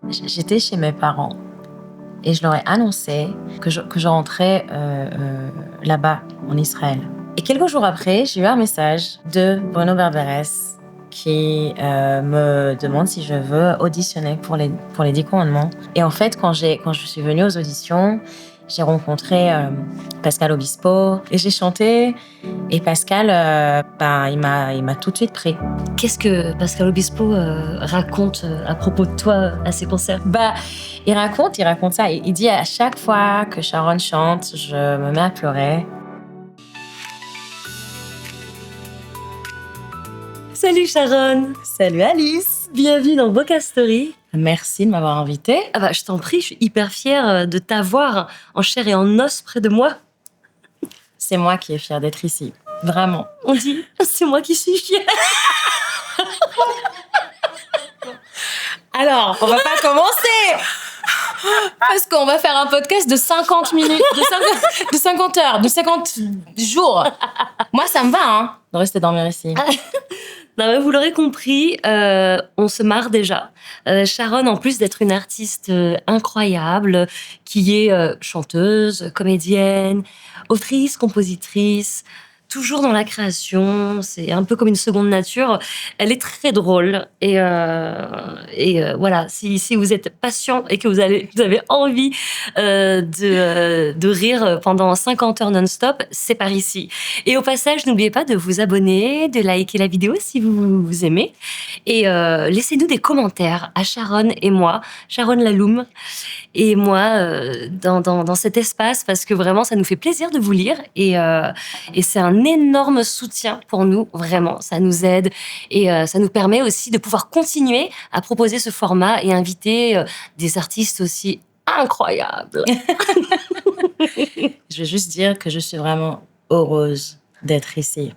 J'étais chez mes parents et je leur ai annoncé que je rentrais là-bas, en Israël. Et quelques jours après, j'ai eu un message de Bruno Berberès qui me demande si je veux auditionner pour les 10 commandements. Et en fait, quand je suis venue aux auditions, j'ai rencontré Pascal Obispo et j'ai chanté. Et Pascal, il m'a tout de suite pris. Qu'est-ce que Pascal Obispo raconte à propos de toi à ses concerts? Il raconte ça. Il dit à chaque fois que Sharon chante, je me mets à pleurer. Salut Sharon! Salut Alice! Bienvenue dans Bocastory. Merci de m'avoir invitée. Je t'en prie, je suis hyper fière de t'avoir en chair et en os près de moi. C'est moi qui est fière d'être ici. Vraiment. On dit, c'est moi qui suis fière. Alors, on va pas commencer parce qu'on va faire un podcast de 50 minutes, de 50 heures, de 50 jours. Moi, ça me va, hein, de rester dormir ici. Non, mais vous l'aurez compris, on se marre déjà. Sharon, en plus d'être une artiste incroyable, qui est chanteuse, comédienne, autrice, compositrice, toujours dans la création, c'est un peu comme une seconde nature. Elle est très drôle et voilà, si vous êtes patient et que vous avez envie de rire pendant 50 heures non-stop, c'est par ici. Et au passage, n'oubliez pas de vous abonner, de liker la vidéo si vous aimez et laissez-nous des commentaires à Sharon et moi, Sharon Laloum et moi dans cet espace parce que vraiment ça nous fait plaisir de vous lire et c'est un énorme soutien pour nous, vraiment, ça nous aide et ça nous permet aussi de pouvoir continuer à proposer ce format et inviter des artistes aussi incroyables. Je veux juste dire que je suis vraiment heureuse d'être ici.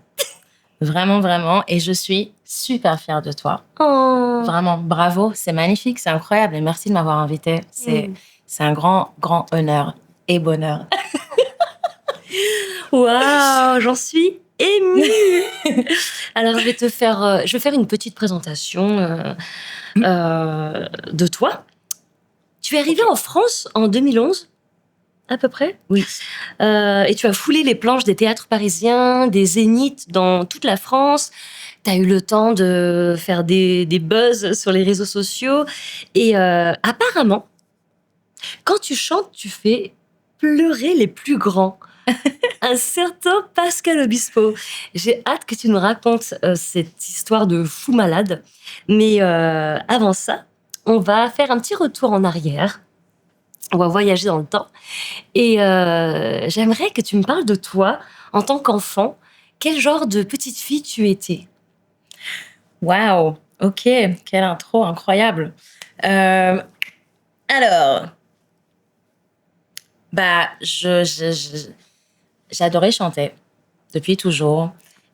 Vraiment, vraiment. Et je suis super fière de toi. Oh. Vraiment, bravo. C'est magnifique, c'est incroyable. Et merci de m'avoir invitée. C'est un grand, grand honneur et bonheur. Waouh, j'en suis émue. Alors, je vais faire une petite présentation de toi. Tu es arrivée en France en 2011, à peu près. Oui. Et tu as foulé les planches des théâtres parisiens, des zéniths dans toute la France. Tu as eu le temps de faire des buzz sur les réseaux sociaux. Et apparemment, quand tu chantes, tu fais pleurer les plus grands. Un certain Pascal Obispo. J'ai hâte que tu nous racontes cette histoire de fou malade. Mais avant ça, on va faire un petit retour en arrière. On va voyager dans le temps. Et j'aimerais que tu me parles de toi en tant qu'enfant. Quel genre de petite fille tu étais? Waouh, ok, quelle intro incroyable. Alors, j'adorais chanter depuis toujours.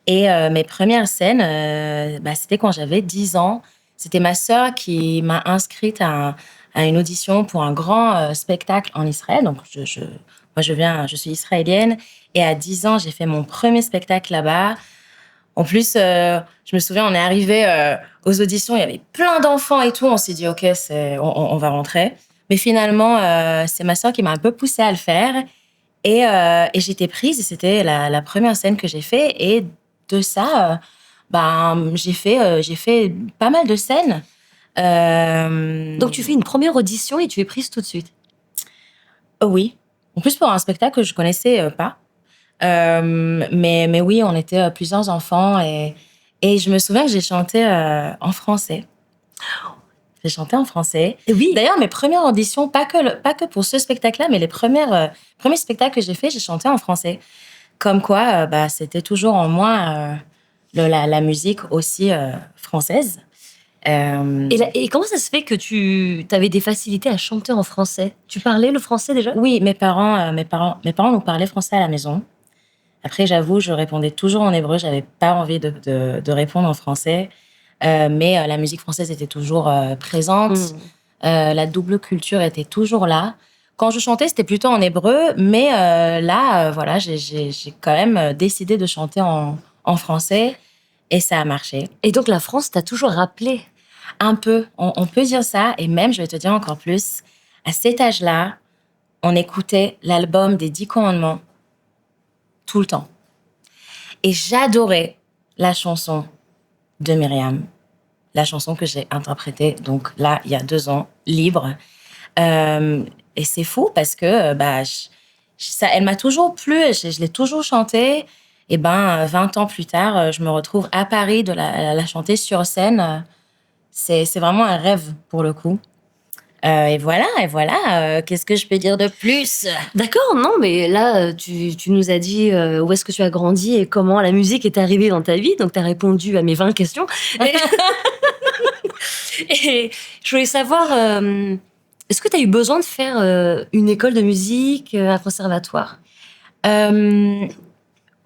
Et mes premières scènes, c'était quand j'avais 10 ans. C'était ma sœur qui m'a inscrite à une audition pour un grand spectacle en Israël. Donc, moi, je suis israélienne. Et à 10 ans, j'ai fait mon premier spectacle là-bas. En plus, je me souviens, on est arrivé aux auditions, il y avait plein d'enfants et tout. On s'est dit, OK, on va rentrer. Mais finalement, c'est ma sœur qui m'a un peu poussée à le faire. Et j'étais prise et c'était la première scène que j'ai fait. Et de ça, j'ai fait pas mal de scènes. Donc, tu fais une première audition et tu es prise tout de suite? Oui. En plus, pour un spectacle que je connaissais pas. Mais oui, on était plusieurs enfants et je me souviens que j'ai chanté en français. J'ai chanté en français. Et oui. D'ailleurs, mes premières auditions, pas que pour ce spectacle-là, mais les premiers spectacles que j'ai faits, j'ai chanté en français. Comme quoi, c'était toujours en moi la musique aussi française. Et comment ça se fait que tu avais des facilités à chanter en français? Tu parlais le français déjà? Oui, mes parents nous parlaient français à la maison. Après, j'avoue, je répondais toujours en hébreu. J'avais pas envie de répondre en français. Mais la musique française était toujours présente. La double culture était toujours là. Quand je chantais, c'était plutôt en hébreu. Mais voilà, j'ai quand même décidé de chanter en français. Et ça a marché. Et donc, la France t'a toujours rappelé? Un peu, on peut dire ça. Et même, je vais te dire encore plus, à cet âge-là, on écoutait l'album des 10 commandements tout le temps. Et j'adorais la chanson de Myriam, la chanson que j'ai interprétée, donc là, il y a 2 ans, libre. Et c'est fou parce que ça, elle m'a toujours plu, je l'ai toujours chantée. Et 20 ans plus tard, je me retrouve à Paris de la chanter sur scène. C'est vraiment un rêve pour le coup. Et voilà, qu'est-ce que je peux dire de plus? D'accord, non, mais là, tu nous as dit où est-ce que tu as grandi et comment la musique est arrivée dans ta vie. Donc, tu as répondu à mes 20 questions. Et je voulais savoir, est-ce que tu as eu besoin de faire une école de musique, un conservatoire?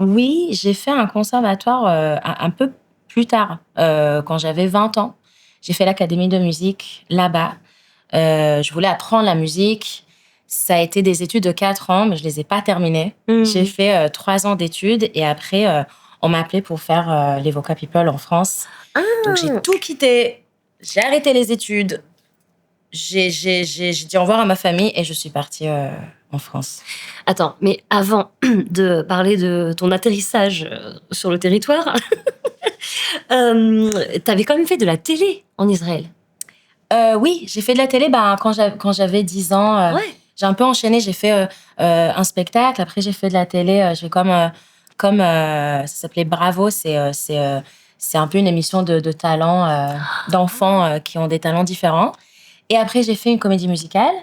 Oui, j'ai fait un conservatoire un peu plus tard, quand j'avais 20 ans. J'ai fait l'académie de musique là-bas. Je voulais apprendre la musique. Ça a été des études de 4 ans, mais je les ai pas terminées. J'ai fait 3 ans d'études et après, on m'a appelé pour faire les Voca People en France. Donc, j'ai tout quitté. J'ai arrêté les études. J'ai dit au revoir à ma famille et je suis partie en France. Attends, mais avant de parler de ton atterrissage sur le territoire, t'avais quand même fait de la télé en Israël. Oui, j'ai fait de la télé quand j'avais 10 ans. Ouais. J'ai un peu enchaîné. J'ai fait un spectacle. Après, j'ai fait de la télé. J'ai ça s'appelait Bravo. C'est un peu une émission de talents, d'enfants qui ont des talents différents. Et après, j'ai fait une comédie musicale.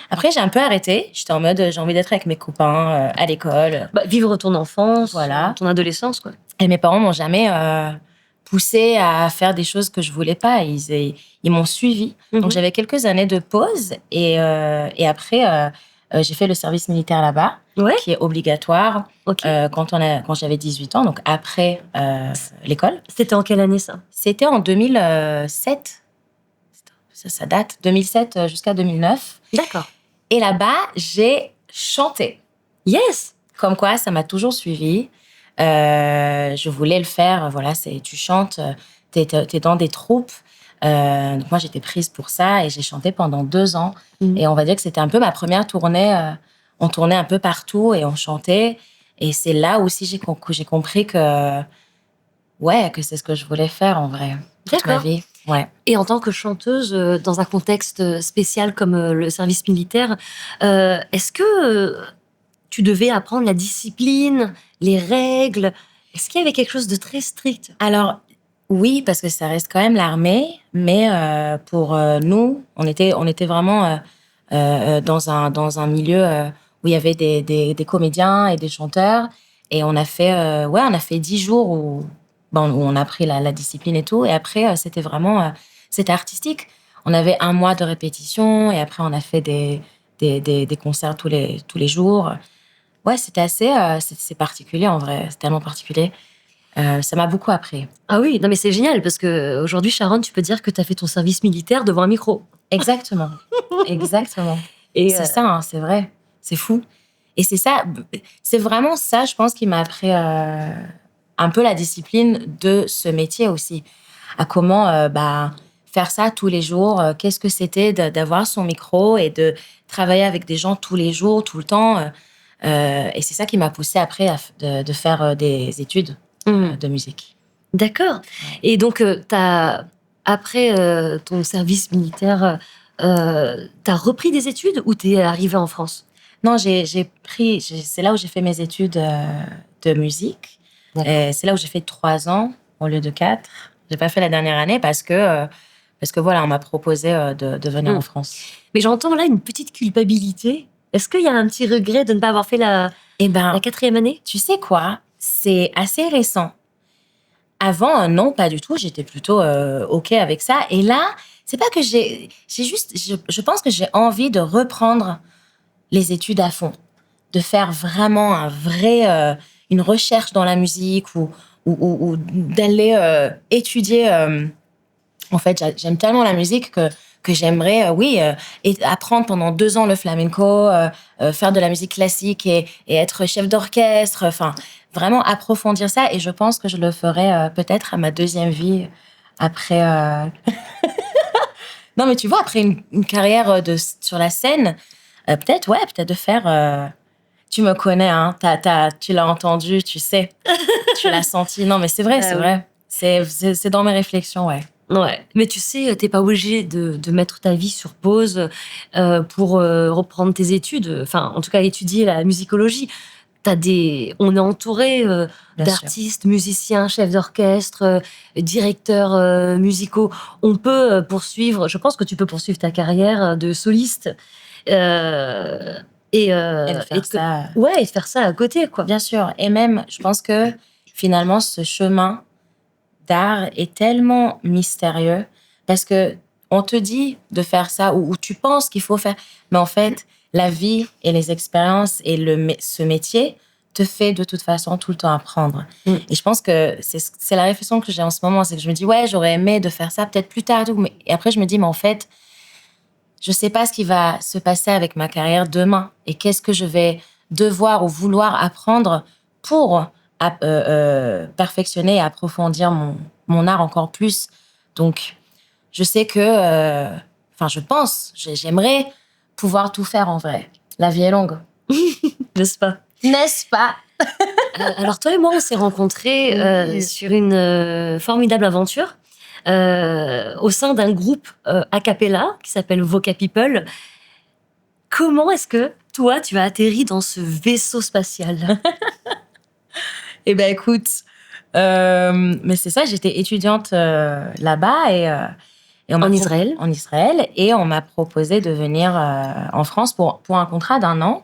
Après, j'ai un peu arrêté. J'étais en mode, j'ai envie d'être avec mes copains à l'école. Vivre ton enfance, Voilà. ton adolescence, quoi. Et mes parents m'ont jamais poussée à faire des choses que je voulais pas. Ils m'ont suivie. Donc, j'avais quelques années de pause. Et après, j'ai fait le service militaire là-bas, qui est obligatoire quand j'avais 18 ans, donc après l'école. C'était en quelle année, ça? C'était en 2007. Ça date, 2007 jusqu'à 2009. D'accord. Et là-bas, j'ai chanté. Yes! Comme quoi, ça m'a toujours suivie. Je voulais le faire. Voilà, tu chantes, t'es dans des troupes. Donc moi, j'étais prise pour ça et j'ai chanté pendant 2 ans. Et on va dire que c'était un peu ma première tournée. On tournait un peu partout et on chantait. Et c'est là aussi j'ai compris que c'est ce que je voulais faire en vrai toute ma vie. Ouais. Et en tant que chanteuse, dans un contexte spécial comme le service militaire, est-ce que tu devais apprendre la discipline, les règles? Est-ce qu'il y avait quelque chose de très strict? Alors, oui, parce que ça reste quand même l'armée, mais pour nous, on était vraiment dans un milieu où il y avait des comédiens et des chanteurs, et on a fait 10 jours où on a appris la discipline et tout, et après c'était vraiment c'était artistique. On avait 1 mois de répétition, et après on a fait des concerts tous les jours. Ouais, c'était assez c'est particulier en vrai, c'est tellement particulier. Ça m'a beaucoup appris. Ah oui, non mais c'est génial parce que aujourd'hui, Sharon, tu peux dire que tu as fait ton service militaire devant un micro. Exactement. Exactement. Et c'est ça, hein, c'est vrai. C'est fou. Et c'est ça, c'est vraiment ça, je pense, qui m'a appris un peu la discipline de ce métier aussi. À comment faire ça tous les jours. Qu'est-ce que c'était d'avoir son micro et de travailler avec des gens tous les jours, tout le temps. Et c'est ça qui m'a poussée après de faire des études de musique. D'accord. Ouais. Et donc, après ton service militaire, t'as repris des études ou t'es arrivée en France? Non, c'est là où j'ai fait mes études de musique. C'est là où j'ai fait 3 ans au lieu de 4. J'ai pas fait la dernière année parce que voilà, on m'a proposé de venir en France. Mais j'entends là une petite culpabilité. Est-ce qu'il y a un petit regret de ne pas avoir fait la 4e année? Tu sais quoi? C'est assez récent. Avant, non, pas du tout. J'étais plutôt OK avec ça. Et là, c'est pas que je pense que j'ai envie de reprendre les études à fond. De faire vraiment une recherche dans la musique ou d'aller étudier. En fait, j'aime tellement la musique que j'aimerais, apprendre pendant 2 ans le flamenco, faire de la musique classique et être chef d'orchestre. Enfin, vraiment approfondir ça. Et je pense que je le ferai peut-être à ma 2e vie après non, mais tu vois, après une carrière sur la scène, peut-être de faire. Tu me connais, hein, tu l'as entendu, tu sais, tu l'as senti. Non, mais c'est vrai, c'est Oui. vrai. C'est dans mes réflexions, ouais. Ouais, mais tu sais, t'es pas obligé de mettre ta vie sur pause pour reprendre tes études. Enfin, en tout cas, étudier la musicologie. On est entouré Bien sûr. d'artistes, musiciens, chefs d'orchestre, directeurs musicaux. On peut poursuivre. Je pense que tu peux poursuivre ta carrière de soliste euh, Et de faire ça. Ouais, et de faire ça à côté, quoi. Bien sûr. Et même, je pense que finalement, ce chemin d'art est tellement mystérieux parce que on te dit de faire ça ou tu penses qu'il faut faire, mais en fait, la vie et les expériences et ce métier te fait de toute façon tout le temps apprendre. Et je pense que c'est la réflexion que j'ai en ce moment, c'est que je me dis ouais, j'aurais aimé de faire ça peut-être plus tard, et après je me dis mais en fait, je sais pas ce qui va se passer avec ma carrière demain et qu'est-ce que je vais devoir ou vouloir apprendre pour perfectionner et approfondir mon art encore plus. Donc, je sais que, je pense, j'aimerais pouvoir tout faire en vrai. La vie est longue. N'est-ce pas? N'est-ce pas? Alors, toi et moi, on s'est rencontrés Oui. sur une formidable aventure au sein d'un groupe a cappella qui s'appelle Voca People. Comment est-ce que toi, tu as atterri dans ce vaisseau spatial? Eh ben, écoute, mais c'est ça, j'étais étudiante là-bas et En Israël? En Israël, et on m'a proposé de venir en France pour un contrat d'1 an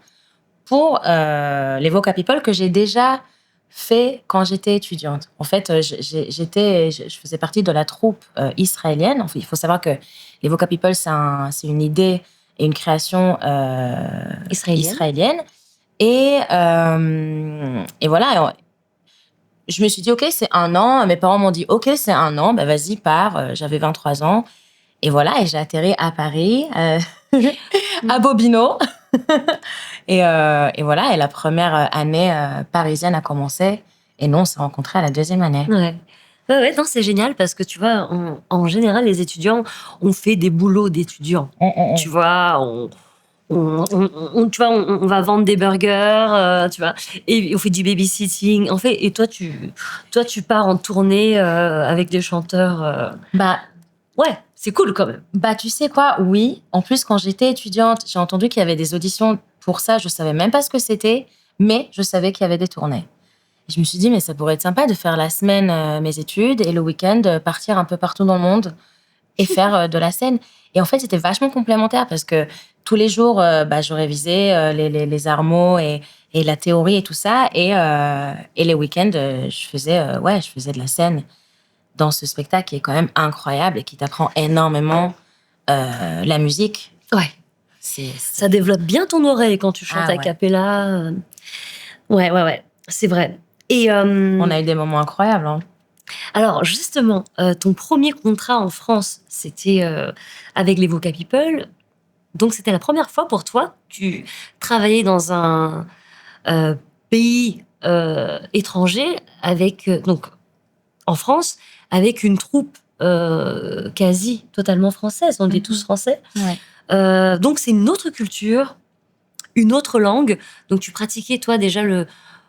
pour les Voca People que j'ai déjà fait quand j'étais étudiante. En fait, je faisais partie de la troupe israélienne. En fait, il faut savoir que les Voca People, c'est une idée et une création israélienne. Et voilà. Je me suis dit, OK, c'est 1 an. Mes parents m'ont dit, OK, c'est 1 an. Ben, vas-y, pars. J'avais 23 ans. Et voilà, et j'ai atterri à Paris, à Bobino. Et voilà, et la première année parisienne a commencé. Et nous, on s'est rencontrés à la 2e année. Ouais. Ouais, non, c'est génial parce que tu vois, en général, les étudiants, on fait des boulots d'étudiants. Tu vois, tu vois, on va vendre des burgers, tu vois, et on fait du babysitting. En fait, et toi, tu pars en tournée avec des chanteurs. Bah, Ouais, c'est cool quand même. Bah, tu sais quoi? Oui. En plus, quand j'étais étudiante, j'ai entendu qu'il y avait des auditions pour ça. Je savais même pas ce que c'était, mais je savais qu'il y avait des tournées. Et je me suis dit, mais ça pourrait être sympa de faire la semaine mes études et le week-end partir un peu partout dans le monde et faire de la scène. Et en fait, c'était vachement complémentaire parce que tous les jours, je révisais les arts-mots et la théorie et tout ça. Et les week-ends, je faisais de la scène dans ce spectacle qui est quand même incroyable et qui t'apprend énormément la musique. Ouais. Ça développe bien ton oreille quand tu chantes a cappella. Ouais, c'est vrai. Et on a eu des moments incroyables. Hein. Alors justement, ton premier contrat en France, c'était avec les Voca People. Donc c'était la première fois pour toi que tu travaillais dans un pays étranger donc en France, avec une troupe quasi totalement française. On est tous français. Ouais. Donc c'est une autre culture, une autre langue. Donc tu pratiquais toi déjà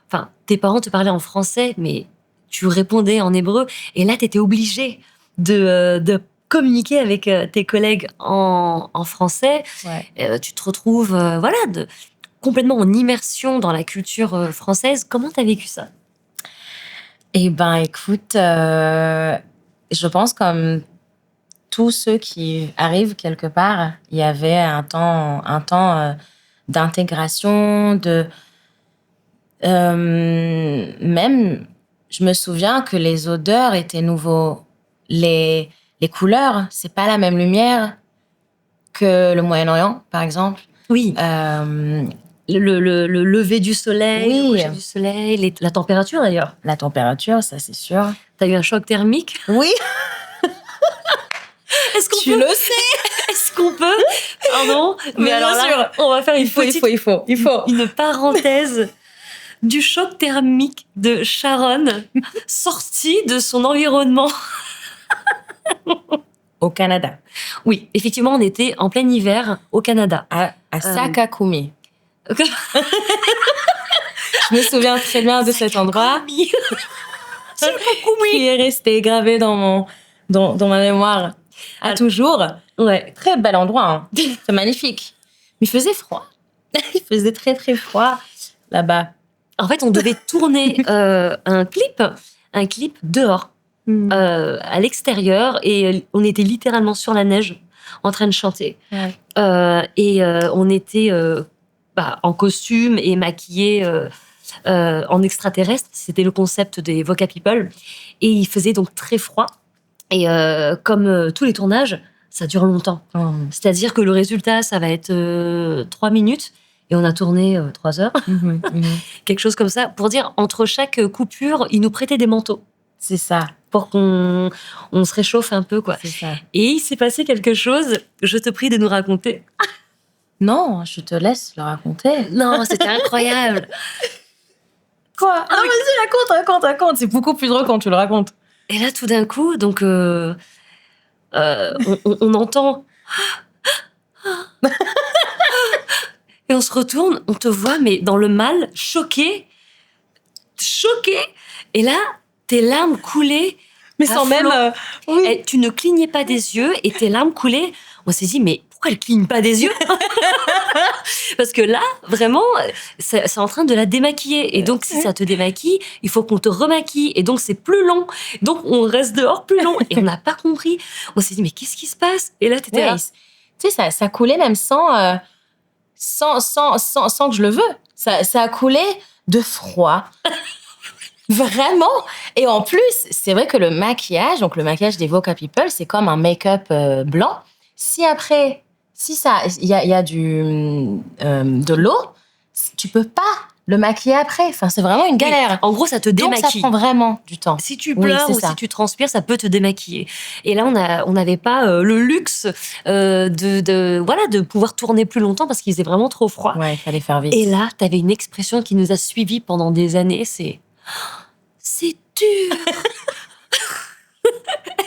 Enfin, tes parents te parlaient en français, mais tu répondais en hébreu. Et là, tu étais obligé de communiquer avec tes collègues en français. Ouais. Tu te retrouves complètement en immersion dans la culture française. Comment tu as vécu ça? Eh ben, écoute, je pense comme tous ceux qui arrivent quelque part, il y avait un temps d'intégration, même, je me souviens que les odeurs étaient nouveaux. Les couleurs, c'est pas la même lumière que le Moyen-Orient, par exemple. Oui. Le lever du soleil, oui. Le coucher du soleil, la température d'ailleurs. La température, ça c'est sûr. T'as eu un choc thermique? Oui. Est-ce qu'on tu peut... le sais? Est-ce qu'on peut? Pardon. Mais alors là, on va faire il faut. Une parenthèse du choc thermique de Sharon sortie de son environnement. Au Canada. Oui, effectivement, on était en plein hiver au Canada. À Sakakumi. Je me souviens très bien de cet endroit qui est resté gravé dans ma mémoire à toujours. Ouais. Très bel endroit, hein. C'est magnifique. Mais il faisait froid. Il faisait très, très froid là-bas. En fait, on devait tourner un clip dehors, à l'extérieur, et on était littéralement sur la neige en train de chanter. Ouais. On était en costume et maquillés en extraterrestre. C'était le concept des Voca People. Et il faisait donc très froid. Et comme tous les tournages, ça dure longtemps. C'est-à-dire que le résultat, ça va être 3 minutes. Et on a tourné 3 heures. Quelque chose comme ça. Pour dire, entre chaque coupure, ils nous prêtaient des manteaux. C'est ça. Pour qu'on se réchauffe un peu, quoi. C'est ça. Et il s'est passé quelque chose. Je te prie de nous raconter. Non, je te laisse le raconter. Non, c'était incroyable. Quoi? Non, vas-y, raconte. C'est beaucoup plus drôle quand tu le racontes. Et là, tout d'un coup, donc, on entend... Et on se retourne, on te voit, mais dans le mal, choqué. Et là, tes larmes coulaient. Mais sans même... oui. Et tu ne clignais pas des yeux et tes larmes coulaient. On s'est dit, mais pourquoi elle cligne pas des yeux? Parce que là, vraiment, c'est en train de la démaquiller. Et donc, si ça te démaquille, il faut qu'on te remaquille. Et donc, c'est plus long. Donc, on reste dehors plus long. Et on n'a pas compris. On s'est dit, mais qu'est-ce qui se passe? Et là, t'étais là. Tu sais, ça coulait même sans que je le veux. Ça a coulé de froid. Vraiment. Et en plus, c'est vrai que le maquillage des Voca People, c'est comme un make-up blanc. Si il y a de l'eau, tu peux pas le maquiller après. Enfin, c'est vraiment une galère. Oui. En gros, ça te démaquille. Donc, ça prend vraiment du temps. Si tu pleures ou si tu transpires, ça peut te démaquiller. Et là, on n'avait pas le luxe de pouvoir tourner plus longtemps parce qu'il faisait vraiment trop froid. Ouais, il fallait faire vite. Et là, tu avais une expression qui nous a suivis pendant des années, c'est dur.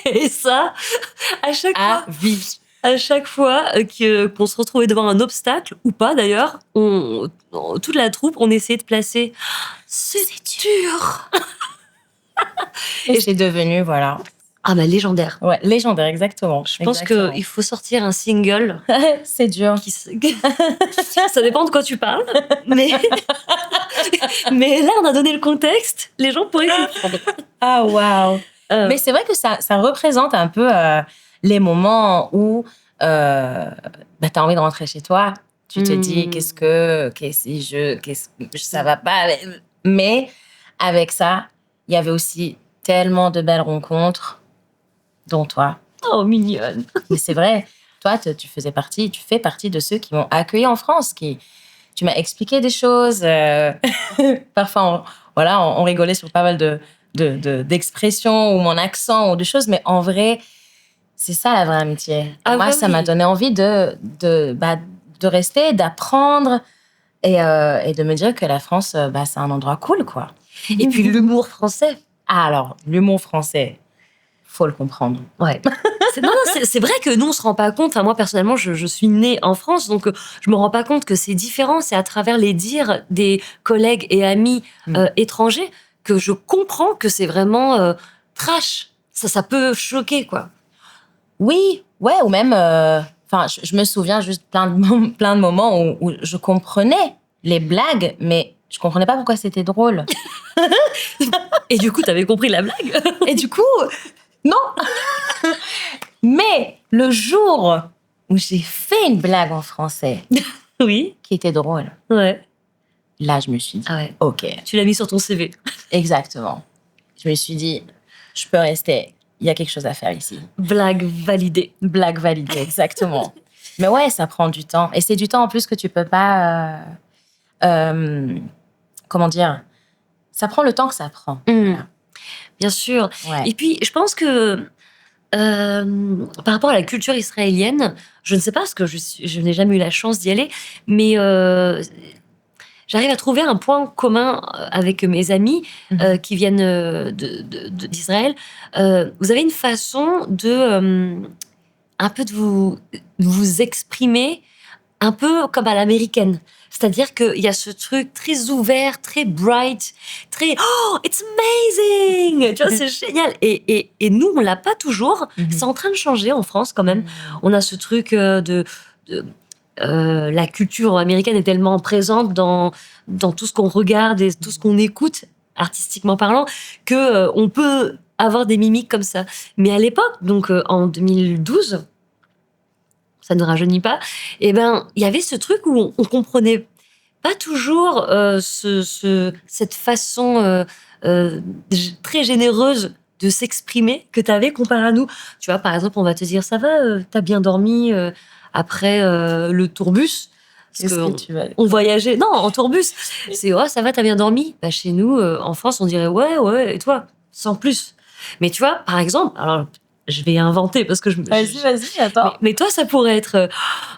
Et ça, à chaque fois qu'on se retrouvait devant un obstacle, ou pas d'ailleurs, toute la troupe, on essayait de placer c'est dur. Et c'est devenu, voilà. Ah bah légendaire. Ouais, légendaire, exactement. Je pense qu'il faut sortir un single. C'est dur. Ça dépend de quoi tu parles. Mais là, on a donné le contexte. Les gens pourraient comprendre. Ah, waouh. Mais c'est vrai que ça représente un peu les moments où t'as envie de rentrer chez toi. Tu te dis, ça va pas. Mais avec ça, il y avait aussi tellement de belles rencontres, dont toi. Oh, mignonne. Mais c'est vrai, toi, tu fais partie de ceux qui m'ont accueilli en France, tu m'as expliqué des choses. Parfois, on rigolait sur pas mal d'expressions ou mon accent ou de choses, mais en vrai, c'est ça la vraie amitié. Moi, ça m'a donné envie de rester, d'apprendre et de me dire que la France, c'est un endroit cool, quoi. Et puis l'humour français. Ah, alors, l'humour français, faut le comprendre. Ouais. C'est vrai que nous, on se rend pas compte. Enfin, moi, personnellement, je suis née en France, donc je me rends pas compte que c'est différent. C'est à travers les dires des collègues et amis étrangers que je comprends que c'est vraiment trash. Ça peut choquer, quoi. Oui, ouais, ou même... je me souviens juste plein de moments où je comprenais les blagues, mais je comprenais pas pourquoi c'était drôle. Et du coup, t'avais compris la blague. Et du coup, non. Mais le jour où j'ai fait une blague en français, oui, qui était drôle, ouais. Là, je me suis dit, ok. Tu l'as mis sur ton CV. Exactement. Je me suis dit, je peux rester. Il y a quelque chose à faire ici. Blague validée. Blague validée, exactement. Mais ouais, ça prend du temps. Et c'est du temps en plus que tu peux pas... comment dire? Ça prend le temps que ça prend. Voilà. Bien sûr. Ouais. Et puis, je pense que par rapport à la culture israélienne, je ne sais pas, parce que je n'ai jamais eu la chance d'y aller, mais j'arrive à trouver un point commun avec mes amis Mhm. qui viennent d'Israël. Vous avez une façon un peu de vous exprimer un peu comme à l'américaine. C'est-à-dire qu'il y a ce truc très ouvert, très bright, très oh, it's amazing! Tu vois, c'est génial. Et nous, on l'a pas toujours. C'est en train de changer en France quand même. Mhm. On a ce truc de la culture américaine est tellement présente dans tout ce qu'on regarde et tout ce qu'on écoute, artistiquement parlant, que on peut avoir des mimiques comme ça. Mais à l'époque, donc en 2012, ça ne rajeunit pas, et ben il y avait ce truc où on comprenait pas toujours cette façon très généreuse de s'exprimer que tu avais comparé à nous. Tu vois, par exemple, on va te dire ça va, t'as bien dormi après le tourbus. Parce Qu'est-ce que qu'on tu vas... on voyageait, non, en tourbus. C'est oh, ça va, t'as bien dormi. Bah, chez nous, en France, on dirait ouais, ouais, et toi, sans plus. Mais tu vois, par exemple, alors je vais inventer parce que Vas-y, attends. mais toi, ça pourrait être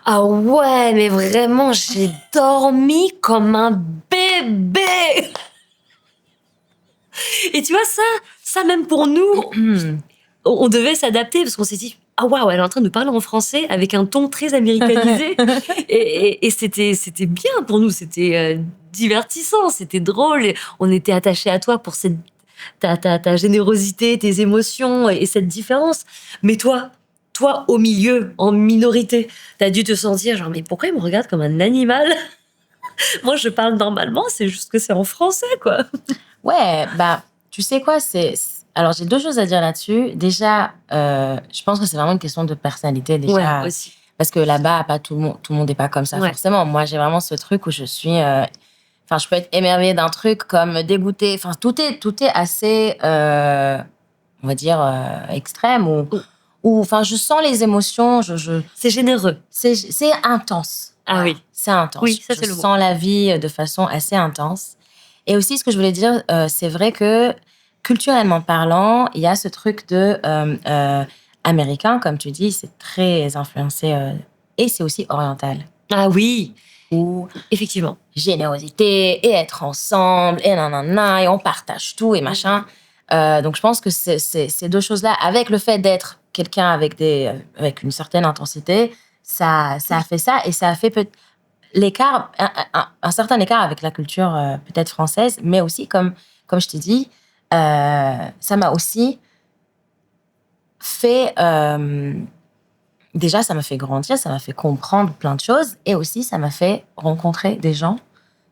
ah ouais, mais vraiment, j'ai dormi comme un bébé. Et tu vois, ça même pour nous, on devait s'adapter parce qu'on s'est dit, ah waouh, elle est en train de nous parler en français avec un ton très américanisé. Et c'était bien pour nous, c'était divertissant, c'était drôle. Et on était attachés à toi pour ta générosité, tes émotions et cette différence. Mais toi, au milieu, en minorité, t'as dû te sentir genre, mais pourquoi il me regarde comme un animal? Moi, je parle normalement, c'est juste que c'est en français, quoi. Ouais, bah, tu sais quoi, alors j'ai deux choses à dire là-dessus. Déjà, je pense que c'est vraiment une question de personnalité, Ouais, déjà. aussi. Parce que là-bas, pas tout le monde n'est pas comme ça, Ouais. forcément. Moi, j'ai vraiment ce truc où je suis... Enfin, je peux être émerveillée d'un truc comme dégoûtée. Enfin, tout est assez, on va dire, extrême. Enfin, je sens les émotions. C'est généreux. C'est intense. Ah Voilà, oui. c'est intense. Oui, ça, Je c'est le mot. sens la vie de façon assez intense. Et aussi, ce que je voulais dire, c'est vrai que culturellement parlant, il y a ce truc de américain, comme tu dis, c'est très influencé et c'est aussi oriental. Ah oui, Où effectivement. générosité et être ensemble et nanana et on partage tout et machin. Donc je pense que c'est ces deux choses-là, avec le fait d'être quelqu'un avec une certaine intensité, ça a fait ça et ça a fait l'écart, un certain écart avec la culture peut-être française, mais aussi comme je t'ai dit, ça m'a aussi fait déjà ça m'a fait grandir, ça m'a fait comprendre plein de choses et aussi ça m'a fait rencontrer des gens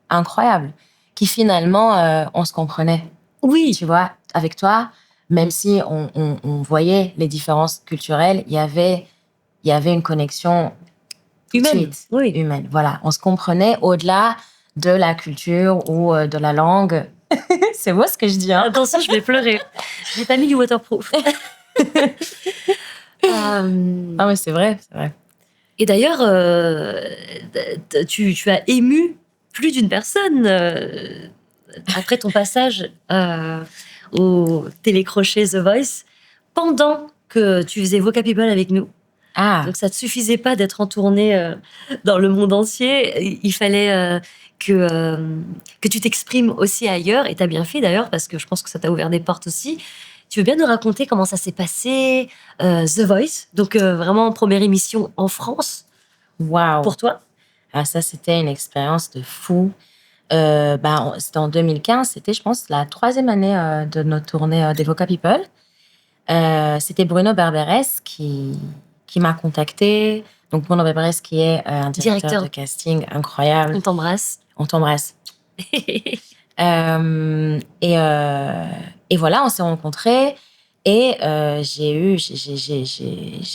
incroyables qui finalement on se comprenait. Oui. Tu vois, avec toi, même si on voyait les différences culturelles, il y avait une connexion tout de Humaine. suite, Oui. humaine. Voilà, on se comprenait au-delà de la culture ou de la langue. C'est moi ce que je dis, hein. Attention, je vais pleurer. J'ai pas mis du waterproof. Ah mais c'est vrai, c'est vrai. Et d'ailleurs, tu as ému plus d'une personne après ton passage au télécrochet The Voice, pendant que tu faisais Voca People avec nous. Ah, Donc ça ne te suffisait pas d'être en tournée dans le monde entier, il fallait que tu t'exprimes aussi ailleurs, et tu as bien fait d'ailleurs, parce que je pense que ça t'a ouvert des portes aussi. Tu veux bien nous raconter comment ça s'est passé, The Voice, donc vraiment première émission en France waouh. pour toi? Ah, ça, c'était une expérience de fou. C'était en 2015, c'était, je pense, la 3e année de notre tournée des Voca People. C'était Bruno Berberes qui m'a contacté. Donc, Bruno Berberes, qui est un directeur de casting incroyable. On t'embrasse. On t'embrasse. Et voilà, on s'est rencontrés. Et j'ai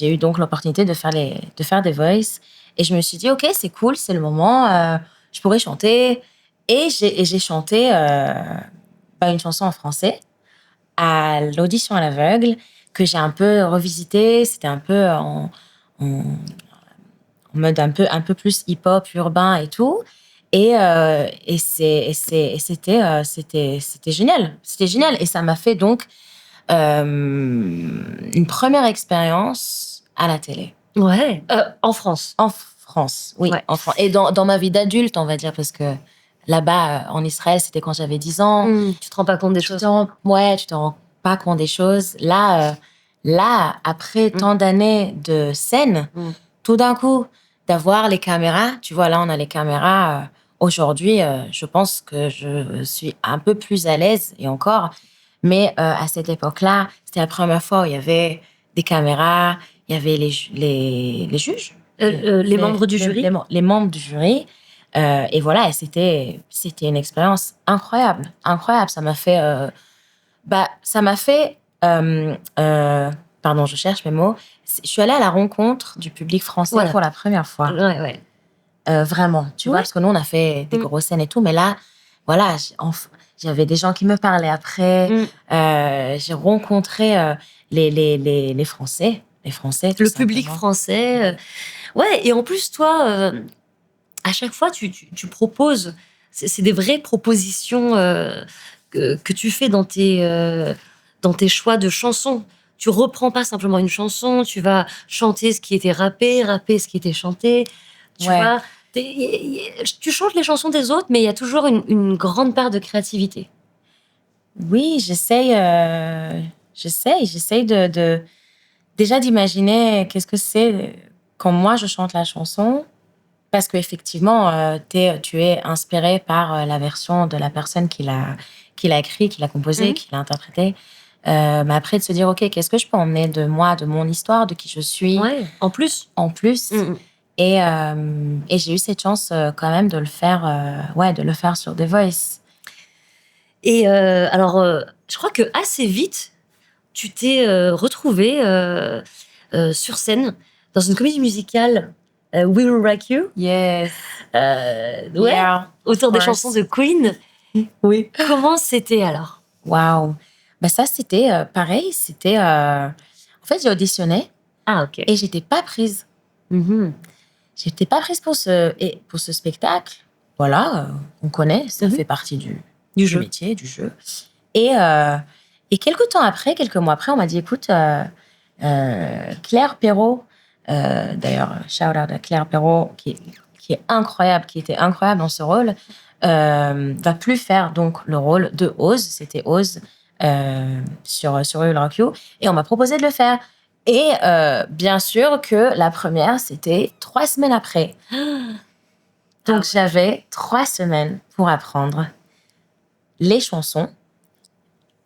eu donc l'opportunité de faire des voices. Et je me suis dit, OK, c'est cool, c'est le moment. Je pourrais chanter. Et j'ai chanté une chanson en français à l'audition à l'aveugle que j'ai un peu revisité. C'était un peu en mode un peu plus hip-hop, urbain et tout. Et c'était génial. C'était génial. Et ça m'a fait donc une première expérience à la télé. Ouais, en France. En France, oui. Ouais. En France. Et dans ma vie d'adulte, on va dire, parce que Là-bas, en Israël, c'était quand j'avais 10 ans. Tu te rends pas compte des choses. Tu te rends pas compte des choses. Là, après tant d'années de scène, tout d'un coup, d'avoir les caméras, tu vois, là, on a les caméras. Aujourd'hui, je pense que je suis un peu plus à l'aise, et encore. Mais à cette époque-là, c'était la première fois où il y avait des caméras, il y avait les juges. Les membres du jury. Les membres du jury. Et voilà, et c'était une expérience incroyable, incroyable. Ça m'a fait, pardon, je cherche mes mots. Je suis allée à la rencontre du public français pour la première fois. Ouais. Vraiment, tu vois, parce que nous, on a fait des grosses scènes et tout, mais là, voilà, j'avais des gens qui me parlaient après. J'ai rencontré les Français. Les Français, tout le simplement. public français. Ouais, et en plus, toi, à chaque fois, tu proposes. C'est des vraies propositions que tu fais dans tes choix de chansons. Tu reprends pas simplement une chanson, tu vas chanter ce qui était rappé ce qui était chanté. Tu vois, tu chantes les chansons des autres, mais il y a toujours une grande part de créativité. Oui, j'essaye déjà d'imaginer qu'est-ce que c'est quand moi je chante la chanson, parce qu'effectivement, tu es inspiré par la version de la personne qui l'a écrit, qui l'a composé, qui l'a interprété. Mais après, de se dire, OK, qu'est-ce que je peux emmener de moi, de mon histoire, de qui je suis, en plus. Et j'ai eu cette chance quand même de le faire, sur The Voice. Et alors, je crois que assez vite, tu t'es retrouvée sur scène dans une comédie musicale, We Will Rock You. Yes. Autour des chansons de Queen. Oui. Comment c'était alors? Waouh. Ça, c'était pareil. C'était. En fait, j'ai auditionné. Ah, ok. Et j'étais pas prise. J'étais pas prise pour ce spectacle. Voilà, on connaît, ça fait partie du métier, du jeu. Et quelques mois après, on m'a dit, écoute, Claire Perrault, d'ailleurs, shout out à Claire Perrault, qui est incroyable, qui était incroyable dans ce rôle, va plus faire donc le rôle de Oz. C'était Oz sur We Will Rock You. Et on m'a proposé de le faire. Et bien sûr que la première, c'était 3 semaines après. Donc, j'avais 3 semaines pour apprendre les chansons,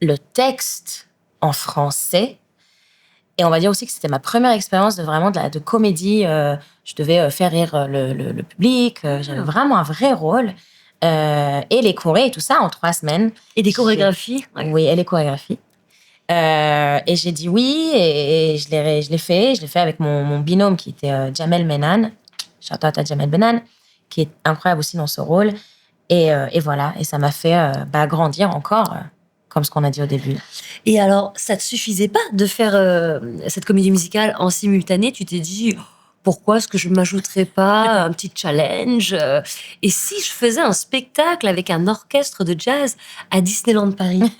le texte en français. Et on va dire aussi que c'était ma première expérience de comédie. Je devais faire rire le public. J'avais vraiment un vrai rôle. Et les chorés et tout ça en 3 semaines. Et des chorégraphies. Oui, et les chorégraphies. Et j'ai dit oui, et je l'ai fait. Je l'ai fait avec mon binôme qui était Jamel Menan. Shout out à Jamel Menan, qui est incroyable aussi dans ce rôle. Et voilà, et ça m'a fait grandir encore, comme ce qu'on a dit au début. Et alors, ça te suffisait pas de faire cette comédie musicale en simultané? Tu t'es dit, pourquoi est-ce que je m'ajouterais pas un petit challenge? Et si je faisais un spectacle avec un orchestre de jazz à Disneyland Paris?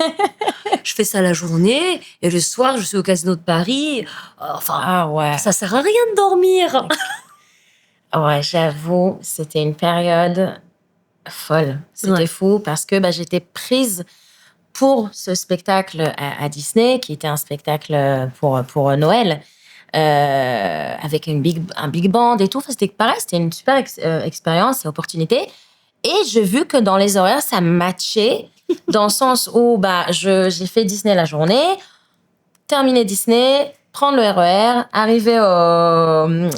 Je fais ça la journée, et le soir, je suis au Casino de Paris. Enfin, ça sert à rien de dormir. Ouais, j'avoue, c'était une période folle. C'était fou parce que j'étais prise pour ce spectacle à Disney, qui était un spectacle pour Noël, avec un big band et tout. Enfin, c'était pareil, c'était une super expérience et opportunité. Et j'ai vu que dans les horaires, ça matchait, dans le sens où j'ai fait Disney la journée, terminé Disney, prendre le RER, arriver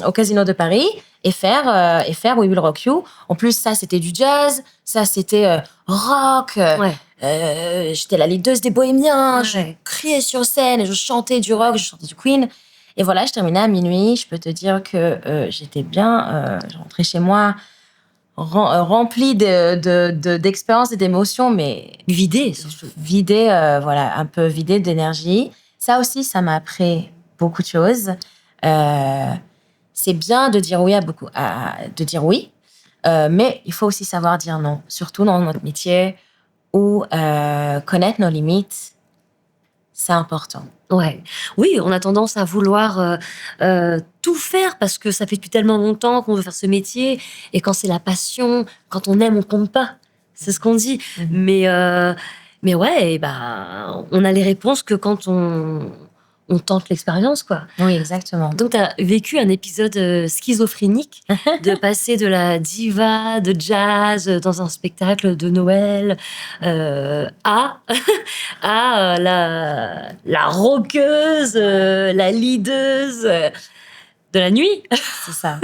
au Casino de Paris et faire We Will Rock You. En plus, ça, c'était du jazz, ça, c'était rock. J'étais la leaduse des bohémiens, je criais sur scène, et je chantais du rock, je chantais du Queen. Et voilà, je terminais à minuit. Je peux te dire que j'étais bien. Je rentrais chez moi remplie d'expériences et d'émotions, mais vidée, un peu vidée d'énergie. Ça aussi, ça m'a appris beaucoup de choses. C'est bien de dire oui de dire oui, mais il faut aussi savoir dire non, surtout dans notre métier où connaître nos limites, c'est important. Ouais. Oui, on a tendance à vouloir tout faire parce que ça fait depuis tellement longtemps qu'on veut faire ce métier. Et quand c'est la passion, quand on aime, on compte pas. C'est ce qu'on dit. Mais ouais, on a les réponses que quand on tente l'expérience, quoi. Oui, exactement. Donc, tu as vécu un épisode schizophrénique de passer de la diva de jazz dans un spectacle de Noël à la rockeuse, la leaduse de la nuit. C'est ça.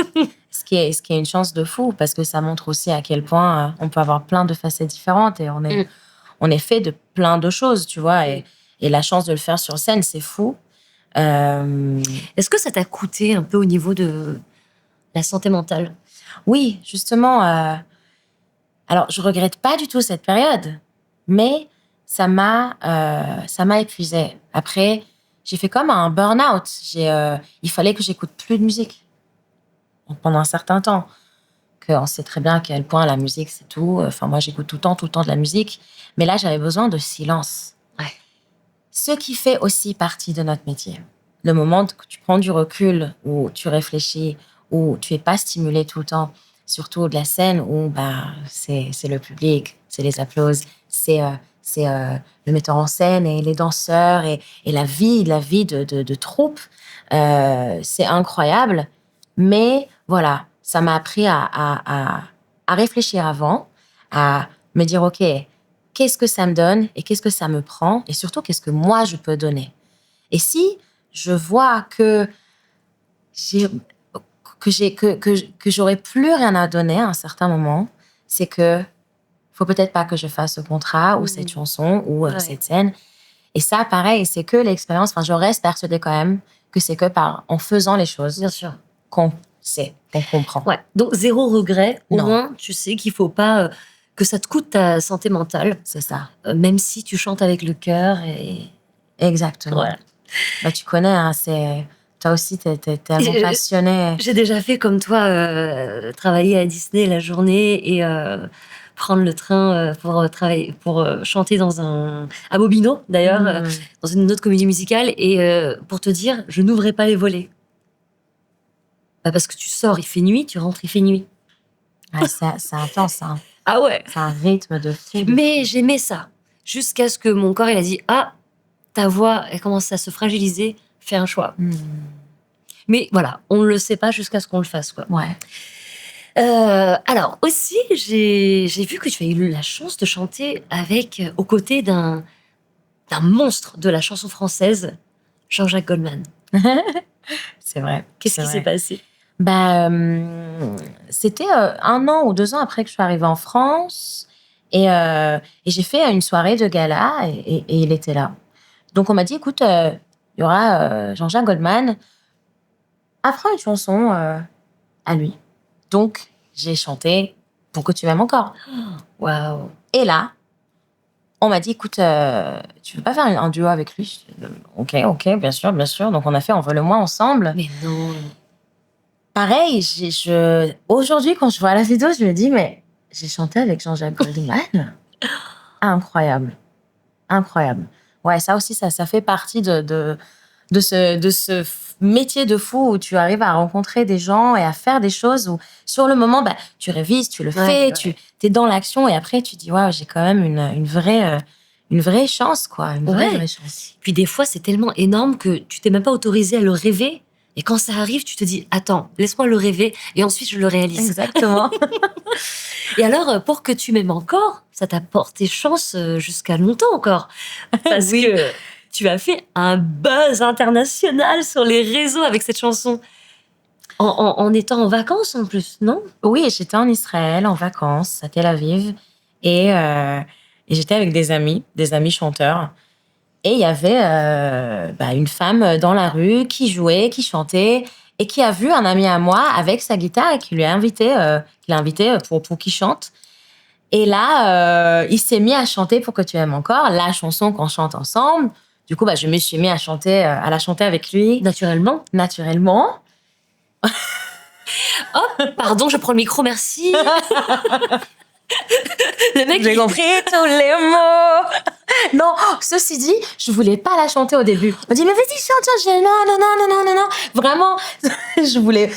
Ce qui est une chance de fou, parce que ça montre aussi à quel point on peut avoir plein de facettes différentes et on est fait de plein de choses, tu vois. Et la chance de le faire sur scène, c'est fou. Est-ce que ça t'a coûté un peu au niveau de la santé mentale? Oui, justement. Alors, je regrette pas du tout cette période, mais ça m'a épuisée. Après, j'ai fait comme un burn-out. Il fallait que j'écoute plus de musique pendant un certain temps. On sait très bien à quel point la musique, c'est tout. Enfin, moi, j'écoute tout le temps de la musique. Mais là, j'avais besoin de silence. Ouais. Ce qui fait aussi partie de notre métier. Le moment que tu prends du recul, où tu réfléchis, où tu n'es pas stimulé tout le temps, surtout de la scène où c'est le public, c'est les applaudissements, c'est le metteur en scène et les danseurs et la vie de troupe. C'est incroyable. Mais voilà, ça m'a appris à réfléchir avant, à me dire, OK, qu'est-ce que ça me donne et qu'est-ce que ça me prend et surtout, qu'est-ce que moi, je peux donner. Et si je vois que j'aurais plus rien à donner à un certain moment, c'est que faut peut-être pas que je fasse ce contrat ou cette chanson ou cette scène. Et ça, pareil, c'est que l'expérience. Enfin, je reste persuadée quand même que c'est que en faisant les choses, bien sûr, qu'on sait, qu'on comprend. Ouais. Donc zéro regret. Au moins, tu sais qu'il faut pas que ça te coûte ta santé mentale. C'est ça. Même si tu chantes avec le cœur et. Exactement. Ouais. Tu connais, hein, toi aussi, t'es tellement passionnée. J'ai déjà fait comme toi, travailler à Disney la journée et prendre le train pour travailler, pour chanter à Bobino d'ailleurs, dans une autre comédie musicale. Et pour te dire, je n'ouvrais pas les volets. Parce que tu sors, il fait nuit, tu rentres, il fait nuit. Ouais, c'est intense, hein. Ah ouais. C'est un rythme de fou. Mais j'aimais ça. Jusqu'à ce que mon corps, il a dit, ta voix, elle commence à se fragiliser, fais un choix. Mais voilà, on ne le sait pas jusqu'à ce qu'on le fasse, quoi. Ouais. Alors aussi, j'ai vu que tu as eu la chance de chanter aux côtés d'un monstre de la chanson française, Jean-Jacques Goldman. C'est vrai. Qu'est-ce qui s'est passé? C'était 1 an ou 2 ans après que je suis arrivée en France et j'ai fait une soirée de gala et il était là. Donc on m'a dit, écoute, il y aura Jean-Jacques Goldman, apprends une chanson à lui. Donc j'ai chanté Pour que tu m'aimes encore. Waouh. Et là, on m'a dit, écoute, tu veux pas faire un duo avec lui? Ok, bien sûr. Donc on a fait Envole-moi ensemble. Mais non. Pareil, aujourd'hui, quand je vois la vidéo, je me dis, mais j'ai chanté avec Jean-Jacques Goldman. Incroyable. Ouais, ça aussi, ça fait partie de ce métier de fou où tu arrives à rencontrer des gens et à faire des choses où, sur le moment, tu révises, tu le fais, tu es dans l'action et après, tu dis, waouh, j'ai quand même une vraie chance, quoi. Une vraie chance. Puis des fois, c'est tellement énorme que tu t'es même pas autorisé à le rêver. Et quand ça arrive, tu te dis, attends, laisse-moi le rêver et ensuite je le réalise. Exactement. Et alors, Pour que tu m'aimes encore, ça t'a porté chance jusqu'à longtemps encore. Parce que tu as fait un buzz international sur les réseaux avec cette chanson. En étant en vacances en plus, non? Oui, j'étais en Israël en vacances à Tel Aviv et j'étais avec des amis chanteurs. Et il y avait une femme dans la rue qui jouait, qui chantait et qui a vu un ami à moi avec sa guitare et qui l'a invité pour qu'il chante. Et là, il s'est mis à chanter Pour que tu m'aimes encore, la chanson qu'on chante ensemble. Du coup, je me suis mis à la chanter avec lui. Naturellement. Oh, pardon, je prends le micro, merci. Le mec, j'ai compris tous les mots. Non, ceci dit, je voulais pas la chanter au début. On dit, mais vas-y, chante. J'ai non. Vraiment, je voulais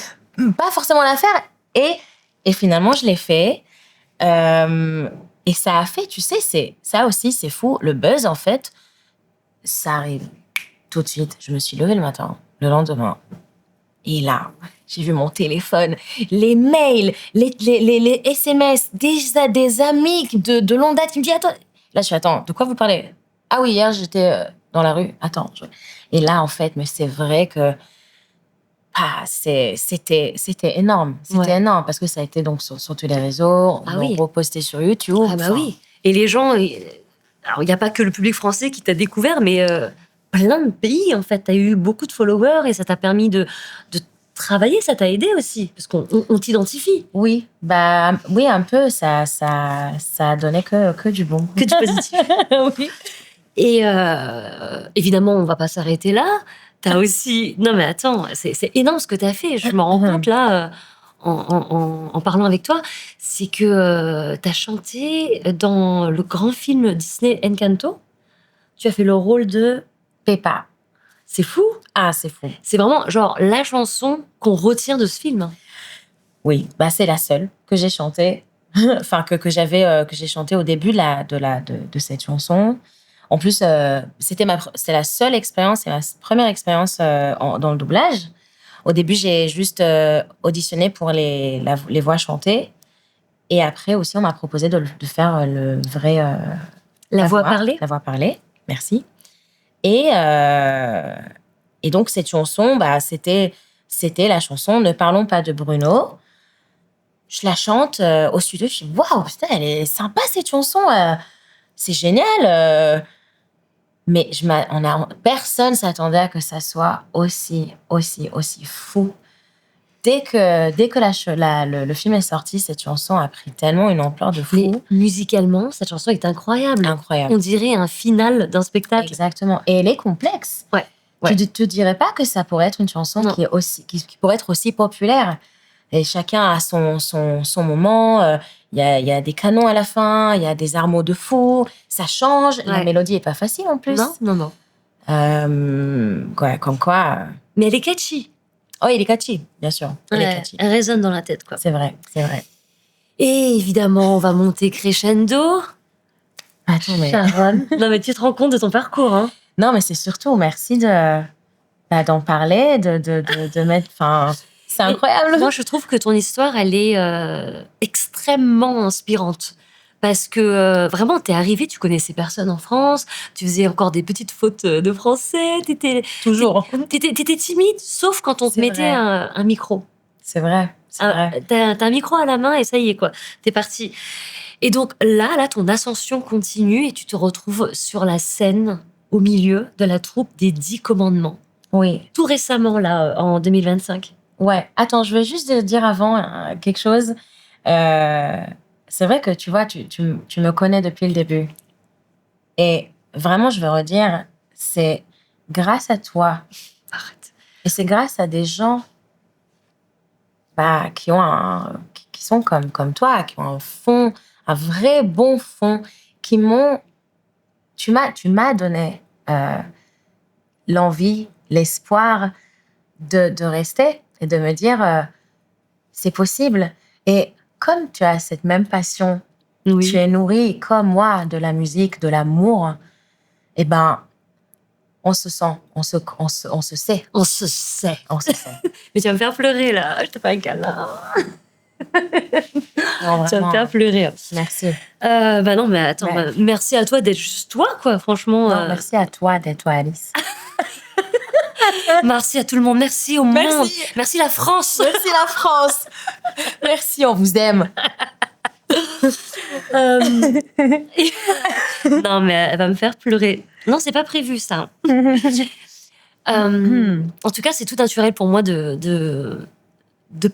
pas forcément la faire. Et finalement, je l'ai fait. Et ça a fait, tu sais, ça aussi, c'est fou. Le buzz, en fait, ça arrive tout de suite. Je me suis levée le matin, le lendemain. Et là, j'ai vu mon téléphone, les mails, les SMS, des amis de longue date qui me disent attends. Là, je suis attends, de quoi vous parlez? Ah oui, hier, j'étais dans la rue. Attends. Et là, en fait, mais c'est vrai que c'était énorme. C'était énorme parce que ça a été donc sur tous les réseaux. On l'a reposté sur YouTube. Ah bah oui. Et les gens... Alors, il n'y a pas que le public français qui t'a découvert, mais plein de pays, en fait. Tu as eu beaucoup de followers et ça t'a permis de travailler, ça t'a aidé aussi, parce qu'on t'identifie. Oui, oui, un peu. Ça a donné que du bon. Que du positif. Oui. Et évidemment, on ne va pas s'arrêter là. T'as aussi... Non, mais attends, c'est énorme ce que tu as fait. Je me rends compte, là, en parlant avec toi, c'est que tu as chanté dans le grand film Disney Encanto. Tu as fait le rôle de Peppa. C'est fou. Ah, c'est fou. C'est vraiment, genre, la chanson qu'on retient de ce film. Oui, c'est la seule que j'ai chantée. Enfin, que j'ai chantée au début de cette chanson. En plus, c'est la seule expérience, c'est ma première expérience dans le doublage. Au début, j'ai juste auditionné pour les voix chantées. Et après aussi, on m'a proposé de faire le vrai... la voix parlée. La voix parlée, merci. Et donc, cette chanson, c'était la chanson « Ne parlons pas de Bruno ». Je la chante au studio, je dis « Waouh, putain, elle est sympa cette chanson, c'est génial ». Mais personne s'attendait à que ça soit aussi fou. Dès que le film est sorti, cette chanson a pris tellement une ampleur de fou. Mais musicalement, cette chanson est incroyable. Incroyable. On dirait un final d'un spectacle. Exactement. Et elle est complexe. Ouais. Tu ne te dirais pas que ça pourrait être une chanson qui pourrait être aussi populaire. Et chacun a son moment. Il y a des canons à la fin, il y a des armeaux de fou. Ça change. Ouais. La mélodie n'est pas facile en plus. Non. Comme quoi. Mais elle est catchy. Oh, elle est catchy, bien sûr. Elle résonne dans la tête, quoi. C'est vrai. Et évidemment, on va monter crescendo. Attends, mais... Sharon. Non, mais tu te rends compte de ton parcours, hein? Non, mais c'est surtout, merci d'en parler, de mettre... Enfin, c'est incroyable. Moi, je trouve que ton histoire, elle est extrêmement inspirante. Parce que vraiment, t'es arrivée, tu connaissais personne en France, tu faisais encore des petites fautes de français, Toujours. T'étais timide, sauf quand on te mettait un micro. C'est vrai. T'as un micro à la main et ça y est, quoi. T'es partie. Et donc là, ton ascension continue et tu te retrouves sur la scène au milieu de la troupe des 10 commandements. Oui. Tout récemment, là, en 2025. Ouais. Attends, je veux juste dire avant quelque chose. C'est vrai que, tu vois, tu me connais depuis le début. Et vraiment, je veux redire, c'est grâce à toi. Arrête. Et c'est grâce à des gens qui sont comme toi, qui ont un vrai bon fond, qui m'ont... Tu m'as donné l'envie, l'espoir de rester et de me dire c'est possible. Et comme tu as cette même passion, tu es nourri comme moi de la musique, de l'amour, eh ben, on se sent, on se sait. On se sait. Mais tu vas me faire pleurer, là. Je te fais un câlin. Non, tu vas me faire pleurer. Merci. Non, mais attends, merci à toi d'être juste toi, quoi, franchement. Non, merci à toi d'être toi, Alice. Merci à tout le monde. Merci au monde. Merci la France. Merci la France. Merci, on vous aime. Non, mais elle va me faire pleurer. Non, c'est pas prévu, ça. En tout cas, c'est tout naturel pour moi de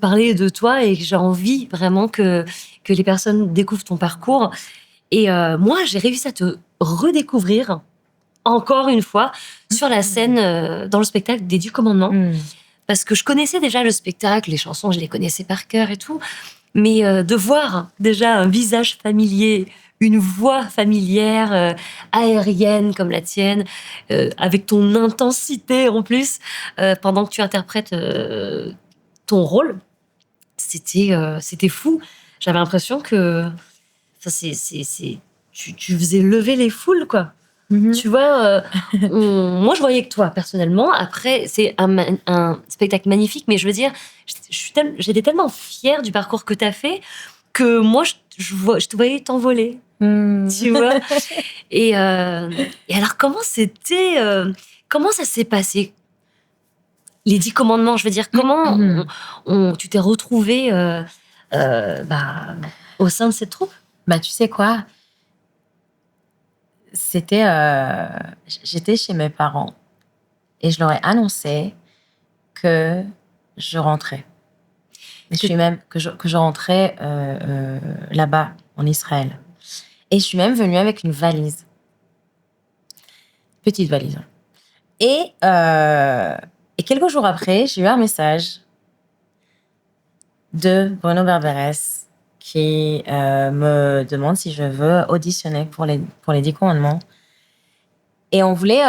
parler de toi et j'ai envie vraiment que les personnes découvrent ton parcours. Et moi, j'ai réussi à te redécouvrir encore une fois sur la scène dans le spectacle des 10 commandements. Parce que je connaissais déjà le spectacle, les chansons, je les connaissais par cœur et tout. Mais de voir déjà un visage familier, une voix familière, aérienne comme la tienne, avec ton intensité en plus, pendant que tu interprètes ton rôle, c'était fou. J'avais l'impression que Enfin, tu faisais lever les foules, quoi. Tu vois, moi, je voyais que toi, personnellement. Après, c'est un spectacle magnifique, mais je veux dire, j'étais tellement fière du parcours que tu as fait que moi, je te voyais t'envoler. Tu vois. Et alors, comment ça s'est passé? Les 10 commandements, je veux dire, comment tu t'es retrouvée bah, au sein de cette troupe? Bah, tu sais quoi? J'étais chez mes parents et je leur ai annoncé que je rentrais. Que je rentrais là-bas, en Israël. Et je suis même venue avec une valise. Petite valise. Et quelques jours après, j'ai eu un message de Bruno Berberes qui me demande si je veux auditionner pour les 10 commandements. Et on voulait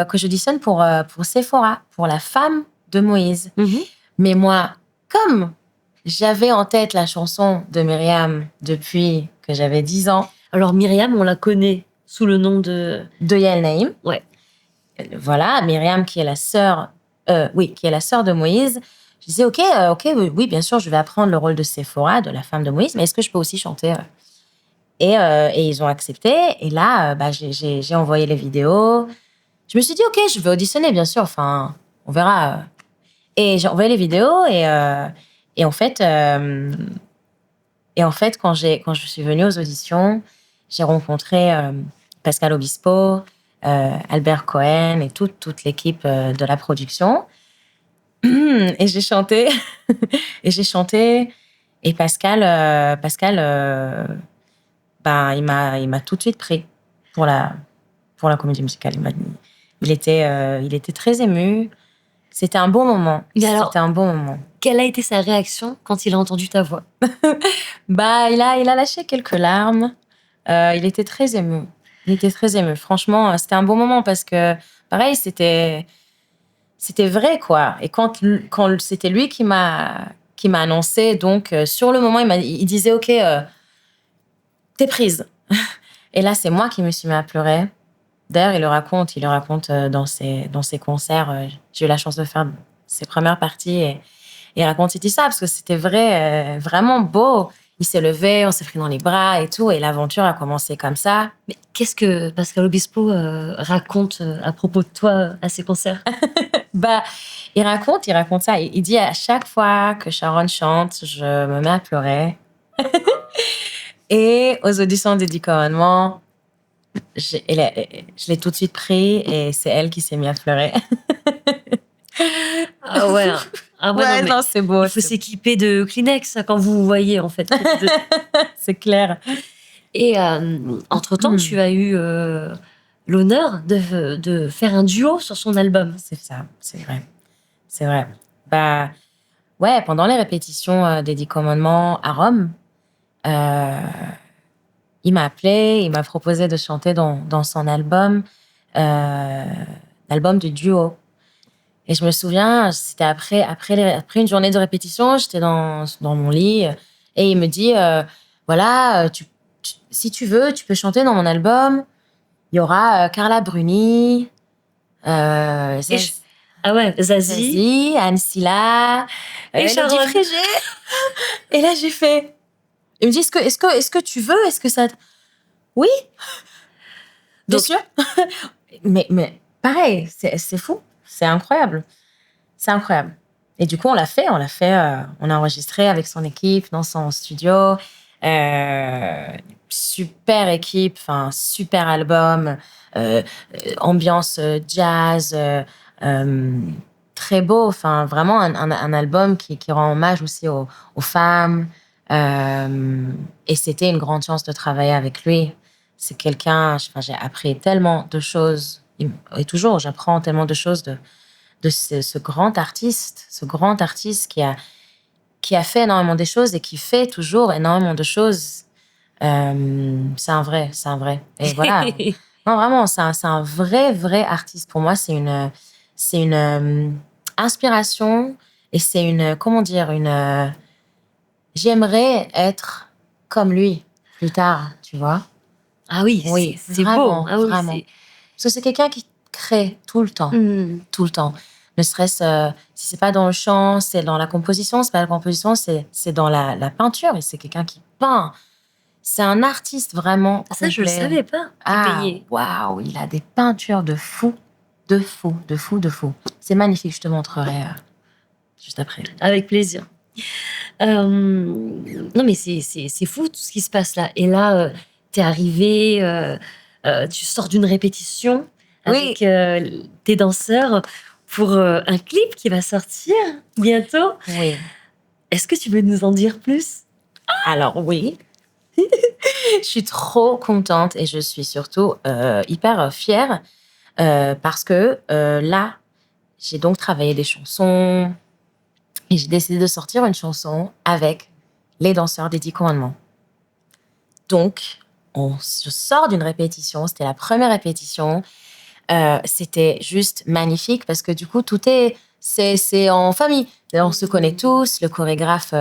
que j'auditionne pour Séphora, pour la femme de Moïse. Mais moi, comme j'avais en tête la chanson de Myriam depuis que j'avais 10 ans. Alors Myriam, on la connaît sous le nom de Yael Naïm. Ouais. Voilà, Myriam qui est la sœur de Moïse. Je disais, ok, oui, bien sûr, je vais apprendre le rôle de Séphora, de la femme de Moïse, mais est-ce que je peux aussi chanter et ils ont accepté. Et là, j'ai envoyé les vidéos. Je me suis dit, ok, je vais auditionner, bien sûr. Enfin, on verra. Et j'ai envoyé les vidéos et en fait, quand je suis venue aux auditions, j'ai rencontré Pascal Obispo, Albert Cohen et toute l'équipe de la production. Et j'ai chanté. Et Pascal, il m'a tout de suite pris pour la comédie musicale. Il était très ému. C'était un bon moment. C'était un bon moment. Quelle a été sa réaction quand il a entendu ta voix? Il a lâché quelques larmes. Il était très ému. Franchement, c'était un bon moment parce que, pareil, c'était vrai, quoi. Et quand c'était lui qui m'a annoncé, donc sur le moment, il disait, ok, t'es prise. Et là, c'est moi qui me suis mis à pleurer. D'ailleurs, il le raconte dans ses concerts. J'ai eu la chance de faire ses premières parties et il raconte cette histoire parce que c'était vraiment beau. Il s'est levé, on s'est pris dans les bras et tout, et l'aventure a commencé comme ça. Mais qu'est-ce que Pascal Obispo raconte à propos de toi à ses concerts? Il raconte ça. Il dit à chaque fois que Sharon chante, je me mets à pleurer. Et aux auditions des 10 commandements, je l'ai tout de suite pris et c'est elle qui s'est mise à pleurer. Ah ouais. Non, c'est beau. Il faut s'équiper de Kleenex quand vous voyez, en fait. C'est clair. Et entre-temps, tu as eu l'honneur de faire un duo sur son album. C'est ça, c'est vrai. Ouais, pendant les répétitions des 10 commandements à Rome, il m'a appelé, il m'a proposé de chanter dans son album, l'album du duo. Et je me souviens, c'était après une journée de répétition, j'étais dans mon lit et il me dit, voilà, si tu veux, tu peux chanter dans mon album. Il y aura Carla Bruni, Zazie, Anne Silla, et Sharon Frégé. Et là, j'ai fait. Il me dit, est-ce que tu veux? Est-ce que ça... Oui. Bien sûr. mais pareil, c'est fou. C'est incroyable. Et du coup, on l'a fait. On a enregistré avec son équipe dans son studio. Super équipe, super album, ambiance jazz, très beau. Vraiment un album qui rend hommage aussi aux femmes. Et c'était une grande chance de travailler avec lui. C'est quelqu'un, j'ai appris tellement de choses. Et toujours, j'apprends tellement de choses de ce grand artiste qui a fait énormément de choses et qui fait toujours énormément de choses. C'est un vrai. Et voilà. Non, vraiment, c'est un vrai artiste. Pour moi, c'est une inspiration et c'est j'aimerais être comme lui. plus tard, tu vois. Ah oui, Oui, c'est beau. vraiment, Ah oui, vraiment. Parce que c'est quelqu'un qui crée tout le temps. Tout le temps. Ne serait-ce, si c'est pas dans le chant, c'est dans la composition. C'est pas la composition, c'est dans la peinture. Et c'est quelqu'un qui peint. C'est un artiste vraiment Ça, je le complet. savais pas, qui peignait. Waouh, il a des peintures de fou. De fou, de fou, de fou. C'est magnifique, je te montrerai juste après. Avec plaisir. Non, mais c'est fou tout ce qui se passe là. Et là, t'es arrivé, tu sors d'une répétition avec tes danseurs pour un clip qui va sortir bientôt. Oui. Est-ce que tu veux nous en dire plus? Alors oui, je suis trop contente et je suis surtout hyper fière parce que là, j'ai donc travaillé des chansons et j'ai décidé de sortir une chanson avec les danseurs des 10 commandements. Donc, je sors d'une répétition, c'était la première répétition. C'était juste magnifique parce que du coup, c'est en famille. On se connaît tous. Le chorégraphe,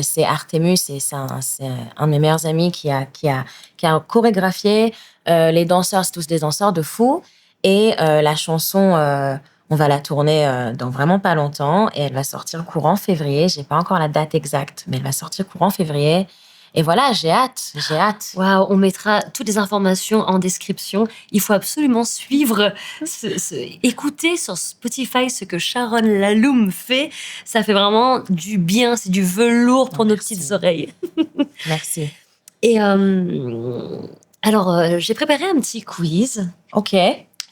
c'est Artemus et c'est un de mes meilleurs amis qui a chorégraphié. Les danseurs, c'est tous des danseurs de fou. Et la chanson, on va la tourner dans vraiment pas longtemps et elle va sortir courant février. J'ai pas encore la date exacte, mais elle va sortir courant février. Et voilà, j'ai hâte. Waouh, on mettra toutes les informations en description. Il faut absolument suivre, écouter sur Spotify ce que Sharon Laloum fait. Ça fait vraiment du bien, c'est du velours pour nos petites oreilles. Merci. Et alors, j'ai préparé un petit quiz. Ok.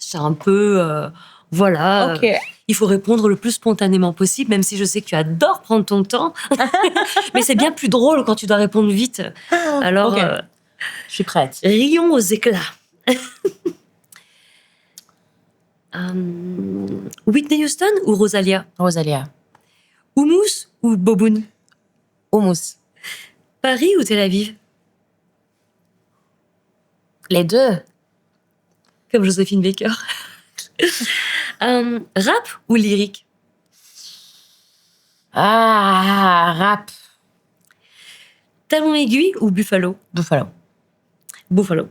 C'est un peu, voilà. Ok. Il faut répondre le plus spontanément possible, même si je sais que tu adores prendre ton temps. Mais c'est bien plus drôle quand tu dois répondre vite. Alors, Ok. Je suis prête. rions aux éclats. Whitney Houston ou Rosalia? Rosalia. Houmous ou Boboun? Houmous. Paris ou Tel Aviv? Les deux. Comme Joséphine Baker. Rap ou lyrique? Rap. Talon aiguille ou Buffalo? Buffalo. Buffalo.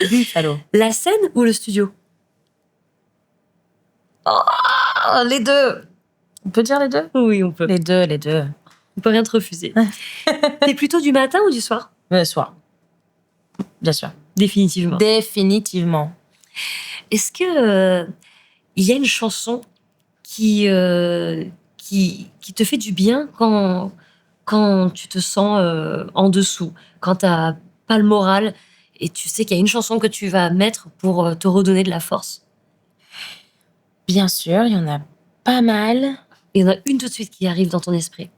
Buffalo. La scène ou le studio? Oh, les deux. On peut dire les deux? Oui, on peut. Les deux. On peut rien te refuser. T'es plutôt du matin ou du soir? Le soir. Bien sûr. Définitivement. Est-ce que il y a une chanson qui te fait du bien quand tu te sens en dessous, quand t'as pas le moral et tu sais qu'il y a une chanson que tu vas mettre pour te redonner de la force? Bien sûr, il y en a pas mal. Il y en a une tout de suite qui arrive dans ton esprit.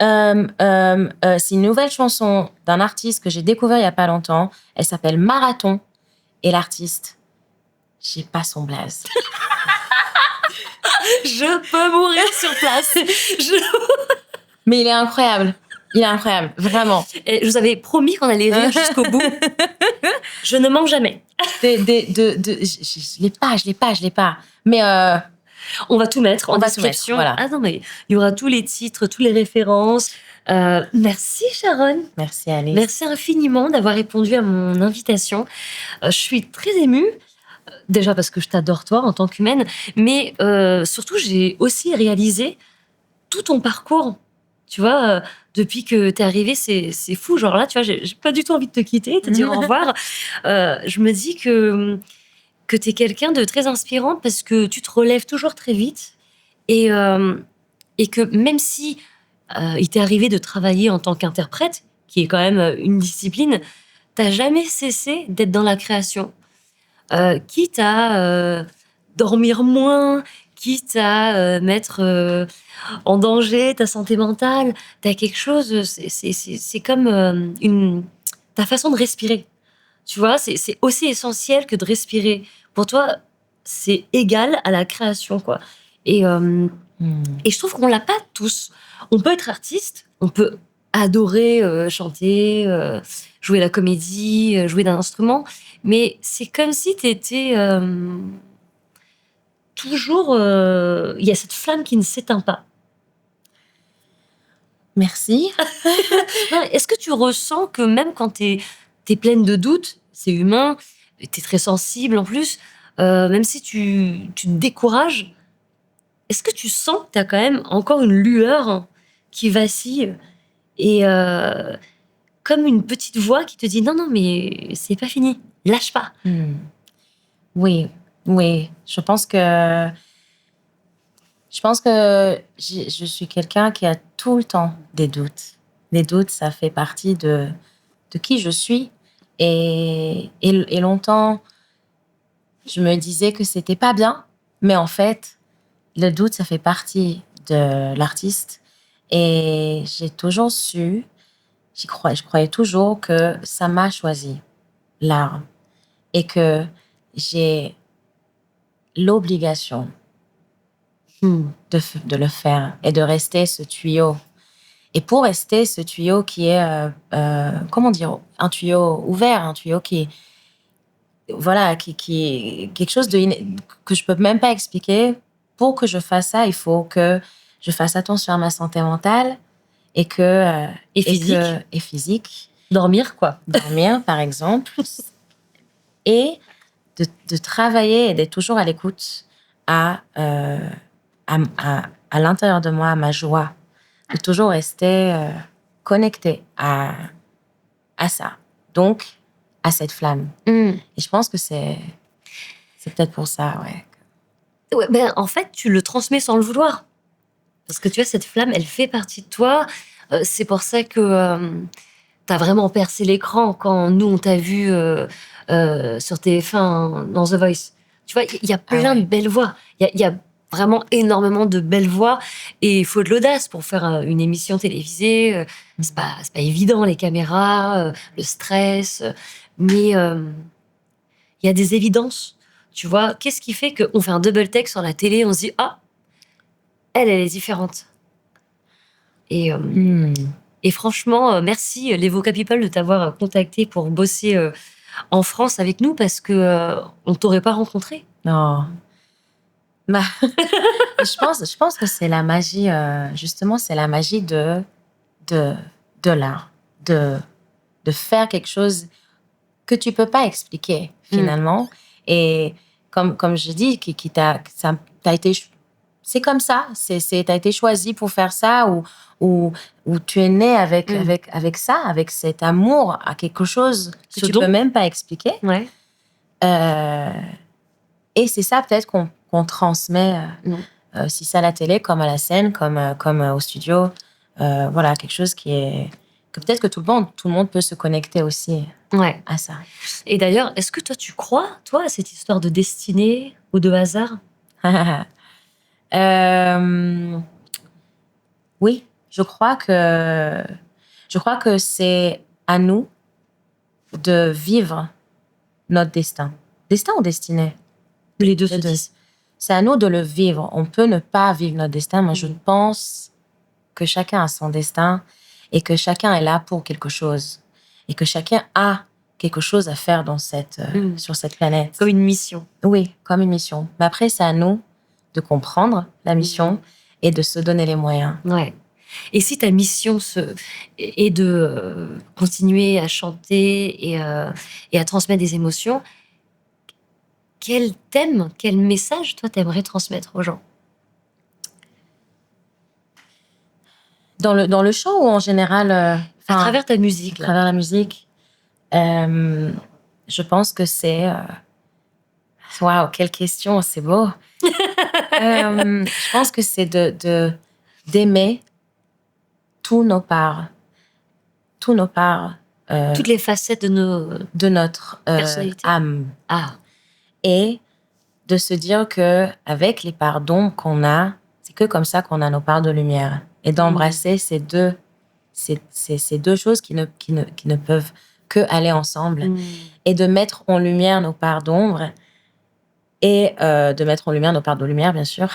C'est une nouvelle chanson d'un artiste que j'ai découvert il y a pas longtemps. Elle s'appelle Marathon. Et l'artiste, j'ai pas son blaze. Je peux mourir sur place. Mais il est incroyable. Vraiment. Et je vous avais promis qu'on allait rire jusqu'au bout. Je ne mens jamais. Je l'ai pas. Mais on va tout mettre en description. Voilà. Ah non, mais il y aura tous les titres, toutes les références. Merci Sharon. Merci Alice. Merci infiniment d'avoir répondu à mon invitation. Je suis très émue. Déjà parce que je t'adore toi en tant qu'humaine, mais surtout j'ai aussi réalisé tout ton parcours. Tu vois, depuis que t'es arrivée, c'est fou. Genre là, tu vois, j'ai pas du tout envie de te quitter, te dire au revoir. Je me dis que t'es quelqu'un de très inspirant parce que tu te relèves toujours très vite et que même si il t'est arrivé de travailler en tant qu'interprète, qui est quand même une discipline, t'as jamais cessé d'être dans la création. Quitte à dormir moins, quitte à mettre en danger ta santé mentale, t'as quelque chose, c'est comme ta façon de respirer. Tu vois, c'est aussi essentiel que de respirer. Pour toi, c'est égal à la création, quoi. Et je trouve qu'on l'a pas tous. On peut être artiste, on peut adorer chanter, jouer la comédie, jouer d'un instrument, mais c'est comme si t'étais toujours... Il y a cette flamme qui ne s'éteint pas. Merci. Non, est-ce que tu ressens que même quand t'es pleine de doutes, c'est humain, t'es très sensible en plus, même si tu te décourages, est-ce que tu sens que t'as quand même encore une lueur qui vacille et comme une petite voix qui te dit non, non, mais c'est pas fini, lâche pas. Oui, oui. Je pense que je suis quelqu'un qui a tout le temps des doutes. Les doutes, ça fait partie de qui je suis. Et longtemps, je me disais que c'était pas bien. Mais en fait, le doute, ça fait partie de l'artiste. Et j'ai toujours su, je croyais toujours que ça m'a choisi, l'art. Et que j'ai l'obligation de le faire et de rester ce tuyau. Et pour rester ce tuyau qui est, comment dire, un tuyau ouvert, un tuyau voilà, qui est quelque chose que je peux même pas expliquer. Pour que je fasse ça, il faut que je fasse attention à ma santé mentale et Et physique. et physique. Dormir, quoi. Dormir, par exemple. Et de travailler et d'être toujours à l'écoute à l'intérieur de moi, à ma joie, de toujours rester connecté à ça. Donc, à cette flamme. Et je pense que c'est peut-être pour ça, ouais. Ouais, ben, en fait, tu le transmets sans le vouloir. Parce que tu vois, cette flamme, elle fait partie de toi. C'est pour ça que t'as vraiment percé l'écran quand nous, on t'a vu sur TF1 dans The Voice. Tu vois, il y a plein de belles voix. Il y a vraiment énormément de belles voix. Et il faut de l'audace pour faire une émission télévisée. C'est pas évident, les caméras, le stress. Mais il y a des évidences. Tu vois, qu'est-ce qui fait qu'on fait un double take sur la télé, on se dit, ah, elle est différente. Et franchement, merci les Voca People de t'avoir contacté pour bosser en France avec nous parce que on t'aurait pas rencontré. Non. Bah, je pense que c'est la magie, justement, c'est la magie de l'art, de faire quelque chose que tu peux pas expliquer finalement. Et comme je dis, t'as été, c'est comme ça, t'as été choisi pour faire ça ou tu es né avec ça, avec cet amour à quelque chose que tu peux même pas expliquer. Ouais. Et c'est ça peut-être qu'on transmet, si c'est à la télé, comme à la scène, comme au studio. Voilà, quelque chose que peut-être que tout le monde peut se connecter aussi à ça. Et d'ailleurs, est-ce que toi, tu crois, toi, à cette histoire de destinée ou de hasard? Oui, je crois que c'est à nous de vivre notre destin. Destin ou destinée? Les deux se disent. C'est à nous de le vivre. On peut ne pas vivre notre destin. Moi, je pense que chacun a son destin et que chacun est là pour quelque chose. Et que chacun a quelque chose à faire sur cette planète. Comme une mission. Oui, comme une mission. Mais après, c'est à nous de comprendre la mission et de se donner les moyens. Ouais. Et si ta mission est de continuer à chanter et à transmettre des émotions, quel thème, quel message, toi, t'aimerais transmettre aux gens? Dans le chant ou en général à travers ta musique. À travers la musique. Je pense que c'est... Waouh, quelle question, c'est beau. Je pense que c'est d'aimer tous nos parts. Toutes les facettes de notre âme. Et de se dire que avec les parts d'ombre qu'on a, c'est que comme ça qu'on a nos parts de lumière. Et d'embrasser ces deux choses qui ne peuvent que aller ensemble. Et de mettre en lumière nos parts d'ombre et de mettre en lumière nos parts de lumière, bien sûr.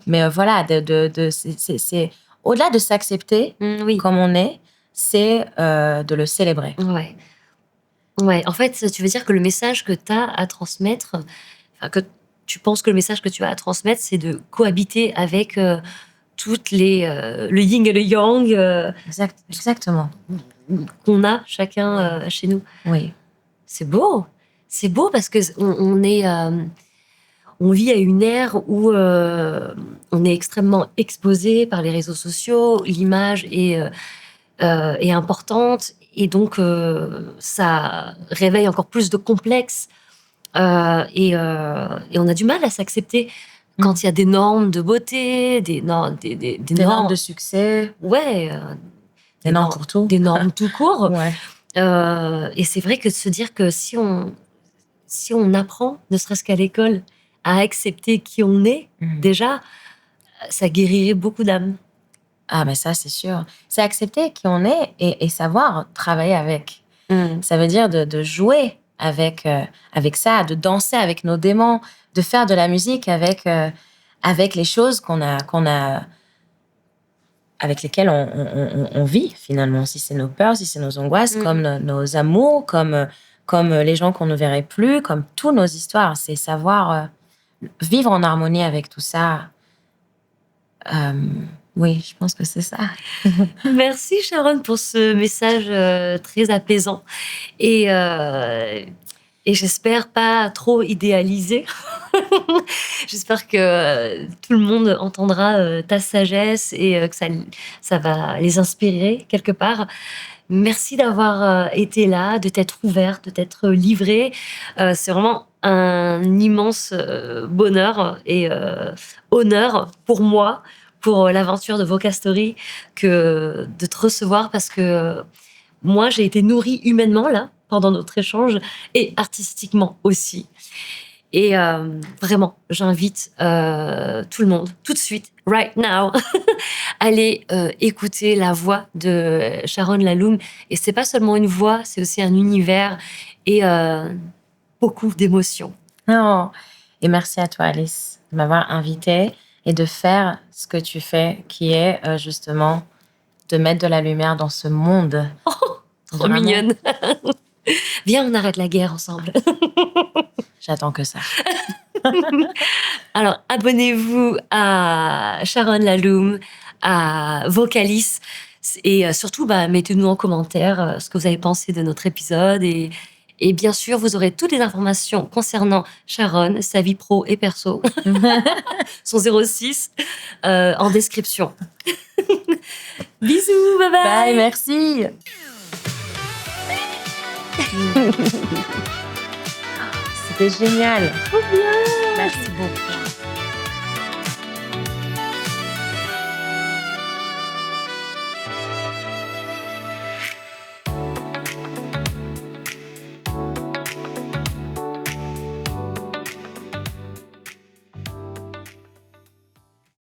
Mais voilà, c'est au-delà de s'accepter comme on est, c'est de le célébrer. Ouais, en fait, tu veux dire que le message que tu as à transmettre, que tu penses que le message que tu as à transmettre, c'est de cohabiter avec toutes le yin et le yang Exactement. qu'on a chacun chez nous. Oui. C'est beau parce que on vit à une ère où on est extrêmement exposé par les réseaux sociaux, l'image est importante et donc ça réveille encore plus de complexes et on a du mal à s'accepter quand il y a des normes de beauté, des normes de succès. Ouais. Des normes pour tout. Des normes tout court. Ouais. Et c'est vrai que de se dire que si on apprend, ne serait-ce qu'à l'école, à accepter qui on est, déjà, ça guérirait beaucoup d'âmes. Ah, mais ça, c'est sûr. C'est accepter qui on est et savoir travailler avec. Ça veut dire de jouer avec ça, de danser avec nos démons, de faire de la musique avec les choses qu'on a avec lesquelles on vit finalement. Si c'est nos peurs, si c'est nos angoisses, comme nos amours, comme les gens qu'on ne verrait plus, comme toutes nos histoires. C'est savoir vivre en harmonie avec tout ça. Oui, je pense que c'est ça. Merci Sharon pour ce message très apaisant et j'espère pas trop idéalisé. J'espère que tout le monde entendra ta sagesse et que ça va les inspirer quelque part. Merci d'avoir été là, de t'être ouverte, de t'être livrée. C'est vraiment un immense bonheur et honneur pour moi, pour l'aventure de Voca Story, que de te recevoir parce que moi, j'ai été nourrie humainement là pendant notre échange et artistiquement aussi. Et vraiment, j'invite tout le monde, tout de suite, right now, aller écouter la voix de Sharon Laloum. Et c'est pas seulement une voix, c'est aussi un univers et beaucoup d'émotions. Oh. Et merci à toi, Alice, de m'avoir invitée et de faire ce que tu fais, qui est justement de mettre de la lumière dans ce monde. Oh, trop mignonne. Viens, on arrête la guerre ensemble. J'attends que ça. Alors, abonnez-vous à Sharon Laloum, à Vocalis et surtout, mettez-nous en commentaire ce que vous avez pensé de notre épisode et bien sûr, vous aurez toutes les informations concernant Sharon, sa vie pro et perso, son 06, en description. Bisous, bye bye. Bye, merci. C'était génial. Trop bien. Merci beaucoup.